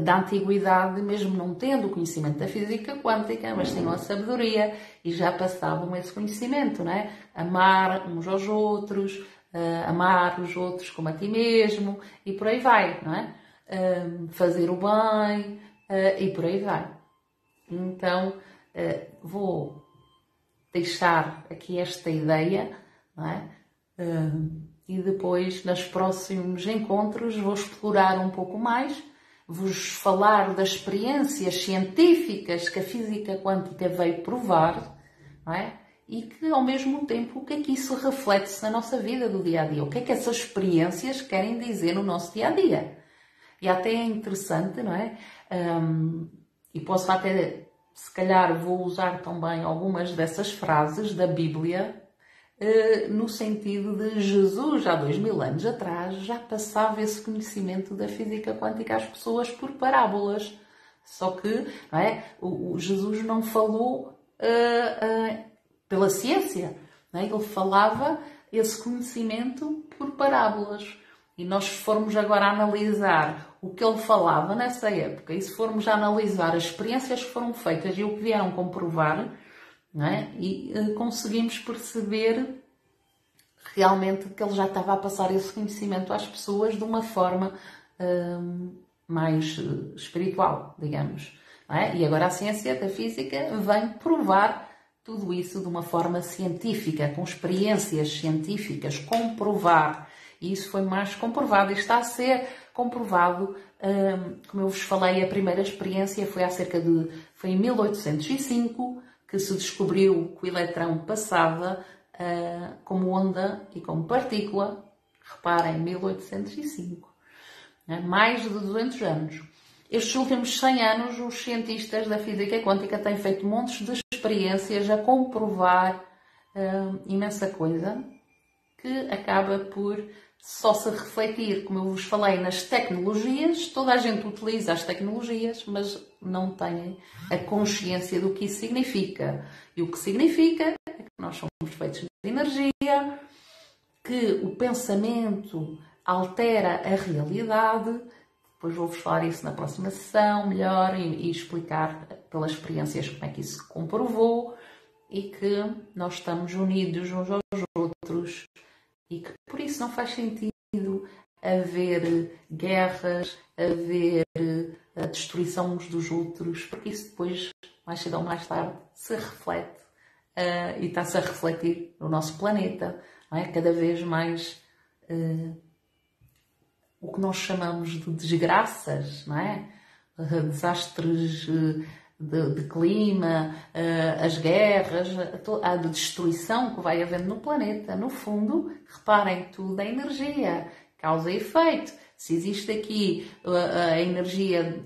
da antiguidade, mesmo não tendo o conhecimento da física quântica, mas tinham a sabedoria e já passavam esse conhecimento, não é? Amar uns aos outros, amar os outros como a ti mesmo e por aí vai, não é? Fazer o bem e por aí vai. Então, vou deixar aqui esta ideia, não é? E depois, nos próximos encontros, vou explorar um pouco mais, vos falar das experiências científicas que a física quântica veio provar, não é? E que, ao mesmo tempo, o que é que isso reflete-se na nossa vida do dia-a-dia? O que é que essas experiências querem dizer no nosso dia-a-dia? E até é interessante, não é? E posso até, se calhar, vou usar também algumas dessas frases da Bíblia, no sentido de Jesus, há 2000 anos atrás, já passava esse conhecimento da física quântica às pessoas por parábolas. Só que, não é? O Jesus não falou pela ciência, não é? Ele falava esse conhecimento por parábolas. E nós, se formos agora analisar o que ele falava nessa época, e se formos analisar as experiências que foram feitas e o que vieram comprovar, não é? E conseguimos perceber realmente que ele já estava a passar esse conhecimento às pessoas de uma forma mais espiritual, digamos. Não é? E agora a ciência da física vem provar tudo isso de uma forma científica, com experiências científicas, comprovar. E isso foi mais comprovado e está a ser comprovado. Como eu vos falei, a primeira experiência foi foi em 1805 que se descobriu que o eletrão passava como onda e como partícula. Reparem, 1805. Mais de 200 anos. Estes últimos 100 anos, os cientistas da física quântica têm feito montes de experiências a comprovar imensa coisa que acaba por só se refletir, como eu vos falei, nas tecnologias. Toda a gente utiliza as tecnologias, mas não têm a consciência do que isso significa. E o que significa é que nós somos feitos de energia, que o pensamento altera a realidade. Depois vou-vos falar isso na próxima sessão, melhor, e explicar pelas experiências como é que isso se comprovou e que nós estamos unidos uns aos outros e que por isso não faz sentido haver guerras, haver a destruição uns dos outros, porque isso depois, mais cedo ou mais tarde, se reflete e está-se a refletir no nosso planeta, não é? Cada vez mais o que nós chamamos de desgraças, não é? Desastres de clima, as guerras, a destruição que vai havendo no planeta. No fundo, reparem, tudo é energia, causa e efeito. Se existe aqui a energia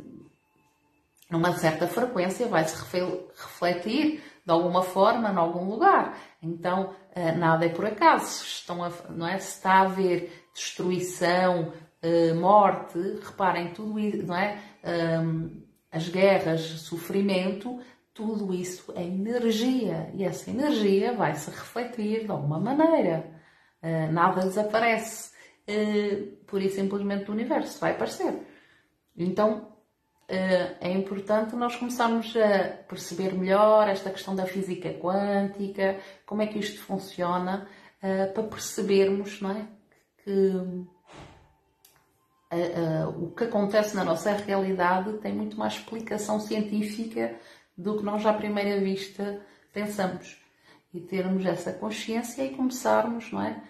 numa certa frequência, vai-se refletir de alguma forma em algum lugar. Então, nada é por acaso. Não é? Se está a haver destruição, morte, reparem, tudo isso, não é? As guerras, sofrimento, tudo isso é energia. E essa energia vai se refletir de alguma maneira. Nada desaparece. Pura e simplesmente do universo vai aparecer. Então, é importante nós começarmos a perceber melhor esta questão da física quântica, como é que isto funciona, para percebermos, não é? Que o que acontece na nossa realidade tem muito mais explicação científica do que nós à primeira vista pensamos. E termos essa consciência e começarmos, não é?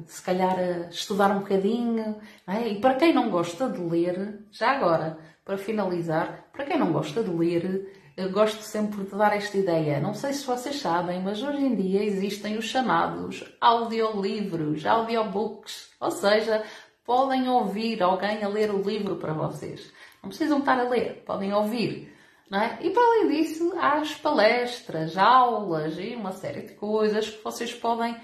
Se calhar a estudar um bocadinho, não é? E para quem não gosta de ler, já agora, para finalizar, para quem não gosta de ler, eu gosto sempre de dar esta ideia. Não sei se vocês sabem, mas hoje em dia existem os chamados audiolivros, audiobooks, ou seja, podem ouvir alguém a ler o livro para vocês. Não precisam estar a ler, podem ouvir. Não é? E para além disso, há as palestras, aulas e uma série de coisas que vocês podem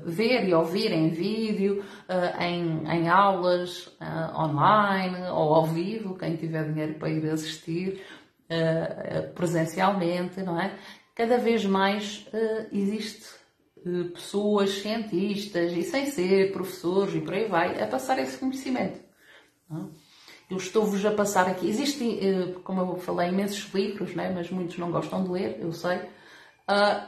ver e ouvir em vídeo, em aulas online ou ao vivo, quem tiver dinheiro para ir assistir presencialmente, não é? Cada vez mais existe pessoas, cientistas e sem ser professores e por aí vai, a passar esse conhecimento. Não é? Eu estou-vos a passar aqui. Existem, como eu falei, imensos livros, né? Mas muitos não gostam de ler, eu sei.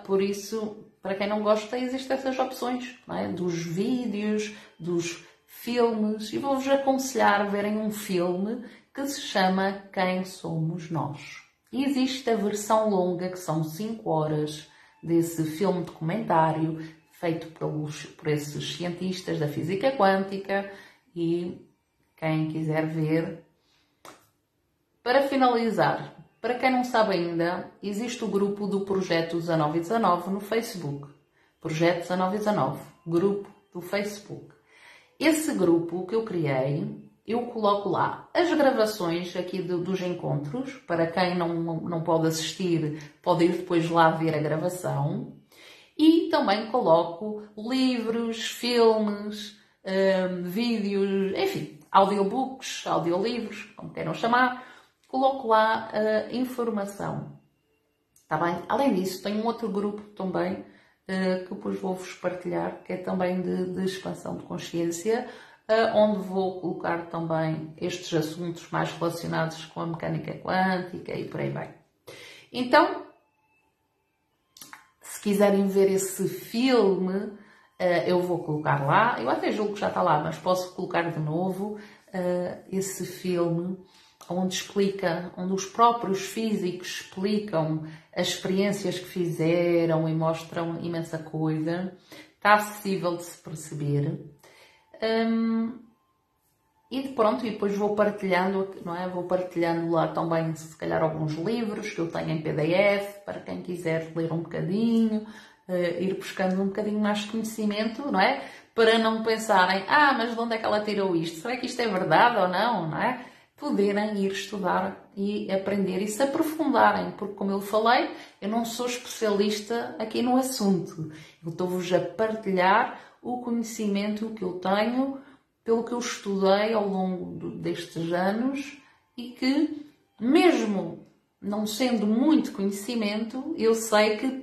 Por isso, para quem não gosta, existem essas opções, não é? Dos vídeos, dos filmes. E vou-vos aconselhar a verem um filme que se chama Quem Somos Nós. E existe a versão longa, que são 5 horas, desse filme documentário, feito por esses cientistas da física quântica. E quem quiser ver. Para finalizar, para quem não sabe ainda, existe o grupo do Projeto 1919 no Facebook. Projeto 1919, grupo do Facebook. Esse grupo que eu criei, eu coloco lá as gravações aqui dos encontros. Para quem não pode assistir, pode ir depois lá ver a gravação. E também coloco livros, filmes, vídeos, enfim, audiobooks, audiolivros, como queiram chamar. Coloco lá a informação. Está bem? Além disso, tenho um outro grupo também que depois vou-vos partilhar, que é também de expansão de consciência, onde vou colocar também estes assuntos mais relacionados com a mecânica quântica e por aí vai. Então, se quiserem ver esse filme, eu vou colocar lá. Eu até julgo que já está lá, mas posso colocar de novo esse filme onde os próprios físicos explicam as experiências que fizeram e mostram imensa coisa. Está acessível de se perceber. E pronto, e depois vou partilhando, não é? Vou partilhando lá também, se calhar, alguns livros que eu tenho em PDF, para quem quiser ler um bocadinho, ir buscando um bocadinho mais de conhecimento, não é? Para não pensarem, mas de onde é que ela tirou isto? Será que isto é verdade ou não é? Poderem ir estudar e aprender e se aprofundarem, porque, como eu falei, eu não sou especialista aqui no assunto. Eu estou-vos a partilhar o conhecimento que eu tenho, pelo que eu estudei ao longo destes anos e que, mesmo não sendo muito conhecimento, eu sei que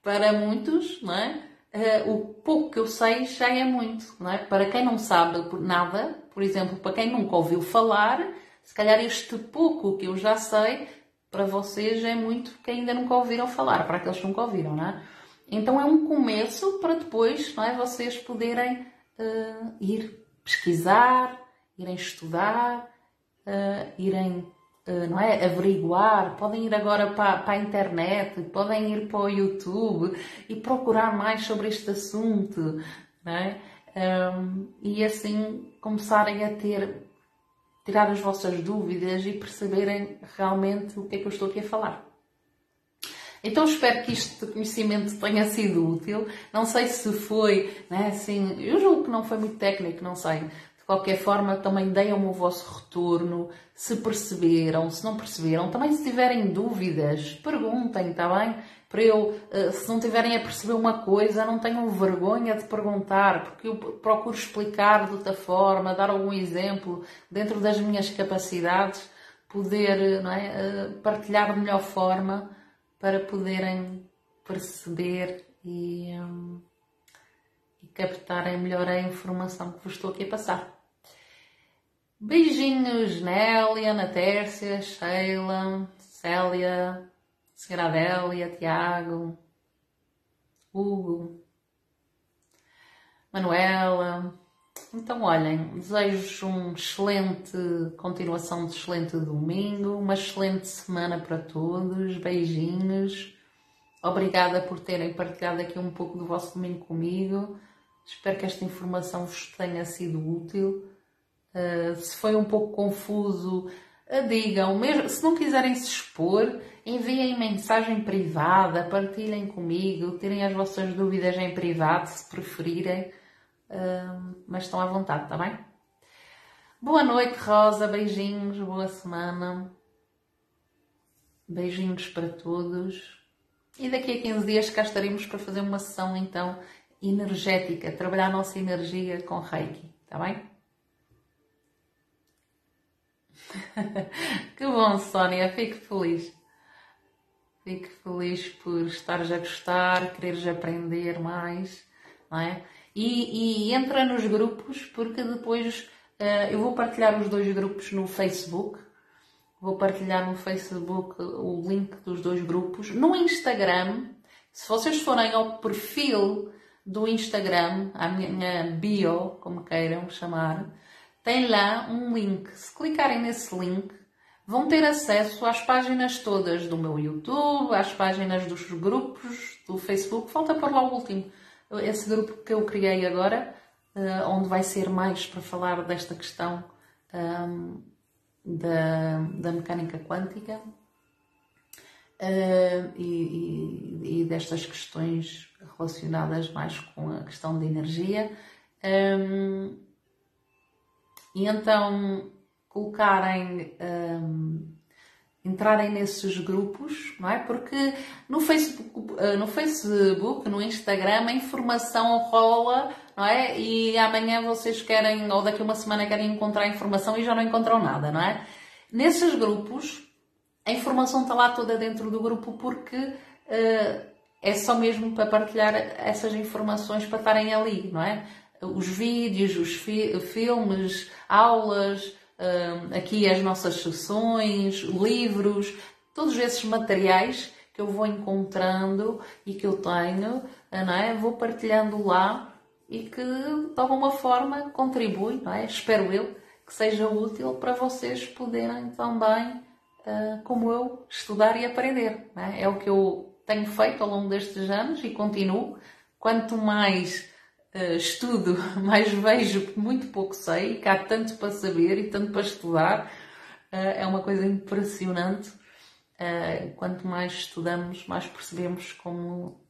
para muitos, não é? O pouco que eu sei já é muito, não é? Para quem não sabe nada, por exemplo, para quem nunca ouviu falar, se calhar este pouco que eu já sei, para vocês é muito que ainda nunca ouviram falar, para aqueles que nunca ouviram, não é? Então é um começo para depois, não é? Vocês poderem ir pesquisar, irem estudar, irem não é? Averiguar, podem ir agora para a internet, podem ir para o YouTube e procurar mais sobre este assunto, não é? E assim começarem a tirar as vossas dúvidas e perceberem realmente o que é que eu estou aqui a falar. Então espero que este conhecimento tenha sido útil. Não sei se foi, né, assim, eu julgo que não foi muito técnico, não sei. De qualquer forma, também deem-me o vosso retorno, se perceberam, se não perceberam. Também se tiverem dúvidas, perguntem, está bem? Para eu, se não tiverem a perceber uma coisa, não tenham vergonha de perguntar, porque eu procuro explicar de outra forma, dar algum exemplo dentro das minhas capacidades, poder, não é, partilhar de melhor forma, para poderem perceber e captarem melhor a informação que vos estou aqui a passar. Beijinhos, Nélia, Ana Tércia, Sheila, Célia, Senhora Adélia, Tiago, Hugo, Manuela. Então, olhem, desejo uma excelente continuação de excelente domingo, uma excelente semana para todos, beijinhos, obrigada por terem partilhado aqui um pouco do vosso domingo comigo, espero que esta informação vos tenha sido útil. Se foi um pouco confuso, digam, mesmo se não quiserem se expor, enviem mensagem privada, partilhem comigo, tirem as vossas dúvidas em privado, se preferirem. Mas estão à vontade, está bem? Boa noite, Rosa, beijinhos, boa semana, beijinhos para todos e daqui a 15 dias cá estaremos para fazer uma sessão então energética, trabalhar a nossa energia com Reiki, está bem? Que bom, Sónia, fico feliz por estares a gostar, quereres aprender mais, não é? E entra nos grupos, porque depois Eu vou partilhar os 2 grupos no Facebook. Vou partilhar no Facebook o link dos 2 grupos. No Instagram, se vocês forem ao perfil do Instagram, à minha bio, como queiram chamar, tem lá um link. Se clicarem nesse link, vão ter acesso às páginas todas do meu YouTube, às páginas dos grupos do Facebook. Falta por lá o último. Esse grupo que eu criei agora, onde vai ser mais para falar desta questão da mecânica quântica e destas questões relacionadas mais com a questão de energia. E então entrarem nesses grupos, não é? Porque no Facebook, no Instagram, a informação rola, não é? E amanhã vocês querem, ou daqui a uma semana querem encontrar informação e já não encontram nada, não é? Nesses grupos, a informação está lá toda dentro do grupo porque é só mesmo para partilhar essas informações para estarem ali, não é? Os vídeos, os filmes, aulas, aqui as nossas sessões, livros, todos esses materiais que eu vou encontrando e que eu tenho, não é? Vou partilhando lá e que de alguma forma contribui, não é? Espero eu que seja útil para vocês poderem também, como eu, estudar e aprender, não é? É o que eu tenho feito ao longo destes anos e continuo. Quanto mais estudo, mais vejo que muito pouco sei, que há tanto para saber e tanto para estudar. É uma coisa impressionante. Quanto mais estudamos, mais percebemos como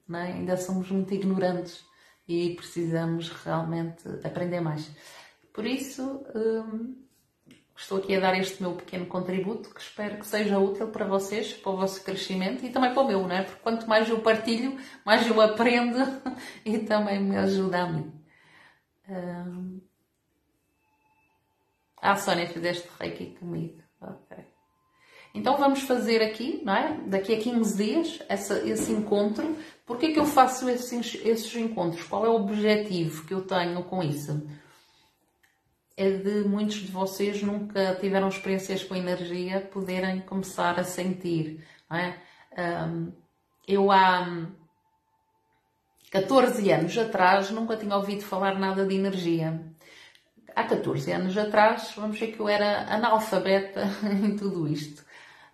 não é? Ainda somos muito ignorantes e precisamos realmente aprender mais. Por isso, estou aqui a dar este meu pequeno contributo, que espero que seja útil para vocês, para o vosso crescimento e também para o meu, não é? Porque quanto mais eu partilho, mais eu aprendo e também me ajuda a mim. Sónia, fizeste reiki comigo. Ok. Então vamos fazer aqui, não é? Daqui a 15 dias, esse encontro. Porquê que eu faço esses encontros? Qual é o objetivo que eu tenho com isso? É de muitos de vocês nunca tiveram experiências com energia poderem começar a sentir, não é? Eu há 14 anos atrás nunca tinha ouvido falar nada de energia. Há 14 anos atrás, vamos dizer que eu era analfabeta em tudo isto.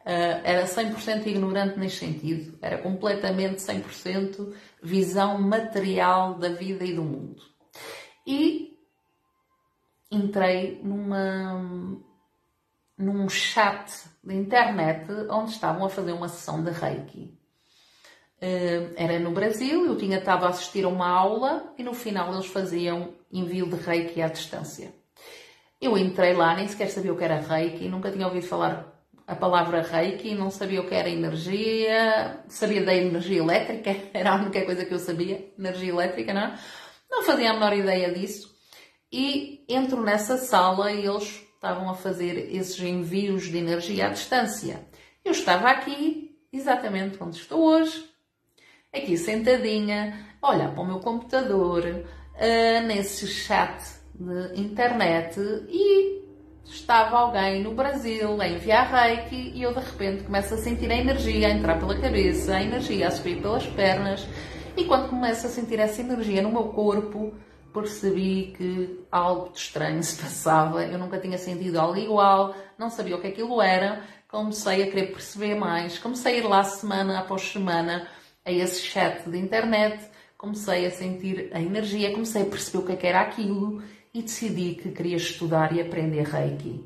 Era 100% ignorante neste sentido. Era completamente 100% visão material da vida e do mundo. E entrei num chat de internet onde estavam a fazer uma sessão de Reiki. Era no Brasil, eu tinha estado a assistir a uma aula e no final eles faziam envio de Reiki à distância. Eu entrei lá, nem sequer sabia o que era Reiki, nunca tinha ouvido falar a palavra Reiki, não sabia o que era energia, sabia da energia elétrica, era a única coisa que eu sabia, energia elétrica, não é? Não fazia a menor ideia disso. E entro nessa sala e eles estavam a fazer esses envios de energia à distância. Eu estava aqui, exatamente onde estou hoje, aqui sentadinha, a olhar para o meu computador, nesse chat de internet e estava alguém no Brasil a enviar Reiki e eu de repente começo a sentir a energia a entrar pela cabeça, a energia a subir pelas pernas e quando começo a sentir essa energia no meu corpo, percebi que algo de estranho se passava. Eu nunca tinha sentido algo igual, não sabia o que aquilo era. Comecei a querer perceber mais. Comecei a ir lá semana após semana a esse chat de internet. Comecei a sentir a energia, comecei a perceber o que era aquilo e decidi que queria estudar e aprender Reiki.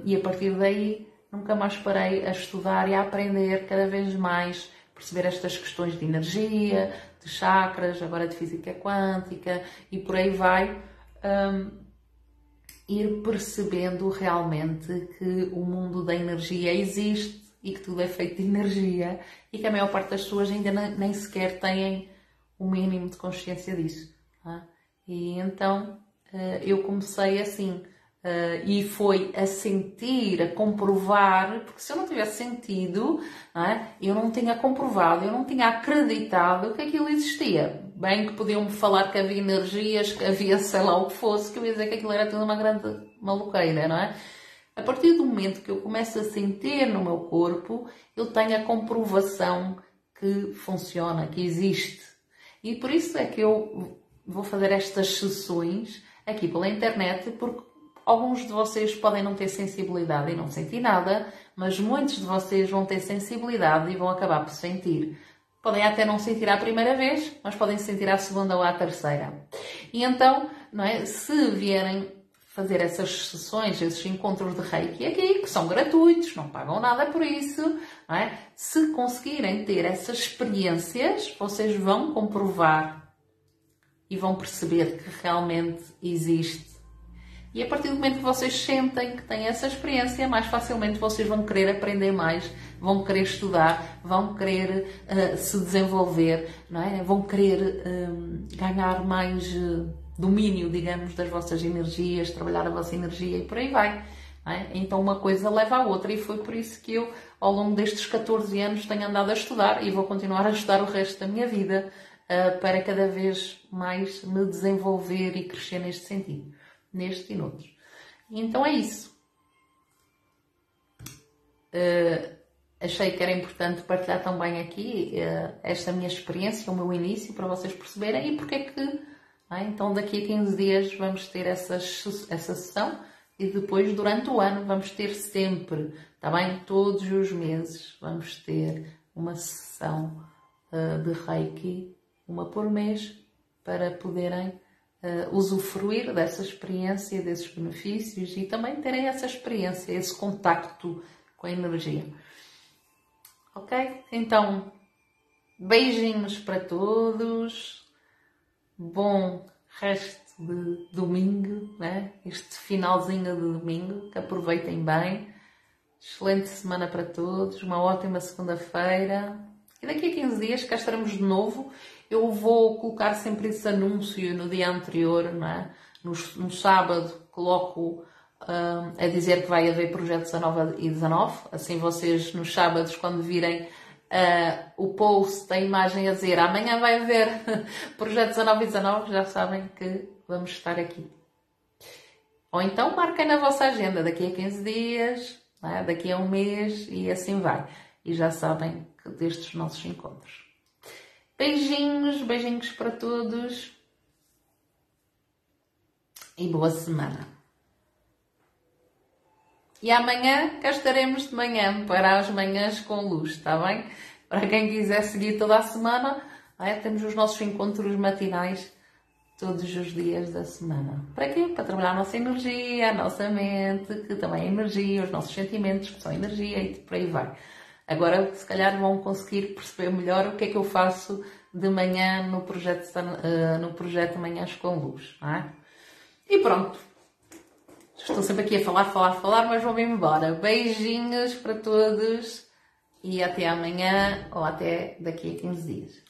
E a partir daí nunca mais parei a estudar e a aprender cada vez mais, perceber estas questões de energia, de chakras, agora de física quântica e por aí vai, ir percebendo realmente que o mundo da energia existe e que tudo é feito de energia e que a maior parte das pessoas ainda nem sequer têm o mínimo de consciência disso. Tá? E então eu comecei assim, e foi a sentir, a comprovar, porque se eu não tivesse sentido, não é? Eu não tinha comprovado, eu não tinha acreditado que aquilo existia. bem que podiam-me falar que havia energias, que havia sei lá o que fosse, que eu ia dizer que aquilo era tudo uma grande maluqueira, não é? A partir do momento que eu começo a sentir no meu corpo, eu tenho a comprovação que funciona, que existe. E por isso é que eu vou fazer estas sessões aqui pela internet, porque alguns de vocês podem não ter sensibilidade e não sentir nada, mas muitos de vocês vão ter sensibilidade e vão acabar por sentir. Podem até não sentir à primeira vez, mas podem sentir à segunda ou à terceira. E então, não é? Se vierem fazer essas sessões, esses encontros de Reiki aqui, que são gratuitos, não pagam nada por isso, não é? Se conseguirem ter essas experiências, vocês vão comprovar e vão perceber que realmente existe. E a partir do momento que vocês sentem que têm essa experiência, mais facilmente vocês vão querer aprender mais, vão querer estudar, vão querer se desenvolver, não é? Vão querer ganhar mais domínio, digamos, das vossas energias, trabalhar a vossa energia e por aí vai. Não é? Então uma coisa leva à outra e foi por isso que eu, ao longo destes 14 anos, tenho andado a estudar e vou continuar a estudar o resto da minha vida para cada vez mais me desenvolver e crescer neste sentido. Neste e noutros. Então é isso. Achei que era importante partilhar também aqui esta minha experiência, o meu início, para vocês perceberem e porque é que... Então daqui a 15 dias vamos ter essa sessão e depois durante o ano vamos ter sempre, está bem? Todos os meses vamos ter uma sessão de Reiki, uma por mês, para poderem usufruir dessa experiência, desses benefícios e também terem essa experiência, esse contacto com a energia. Ok? Então, beijinhos para todos, bom resto de domingo, né? Este finalzinho de domingo, que aproveitem bem, excelente semana para todos, uma ótima segunda-feira e daqui a 15 dias cá estaremos de novo. Eu vou colocar sempre esse anúncio no dia anterior, não é? No sábado coloco a dizer que vai haver projeto 19 e 19, assim vocês nos sábados quando virem o post, a imagem a dizer amanhã vai haver projeto 19 e 19, já sabem que vamos estar aqui. Ou então marquem na vossa agenda daqui a 15 dias, não é? Daqui a um mês e assim vai. E já sabem que destes nossos encontros. Beijinhos, beijinhos para todos e boa semana. E amanhã cá estaremos de manhã para as manhãs com luz, está bem? Para quem quiser seguir toda a semana, temos os nossos encontros matinais todos os dias da semana. Para quê? Para trabalhar a nossa energia, a nossa mente, que também é energia, os nossos sentimentos, que são energia e por aí vai. Agora, se calhar, vão conseguir perceber melhor o que é que eu faço de manhã no projeto Manhãs com Luz. Não é? E pronto. Estou sempre aqui a falar, mas vou-me embora. Beijinhos para todos e até amanhã ou até daqui a 15 dias.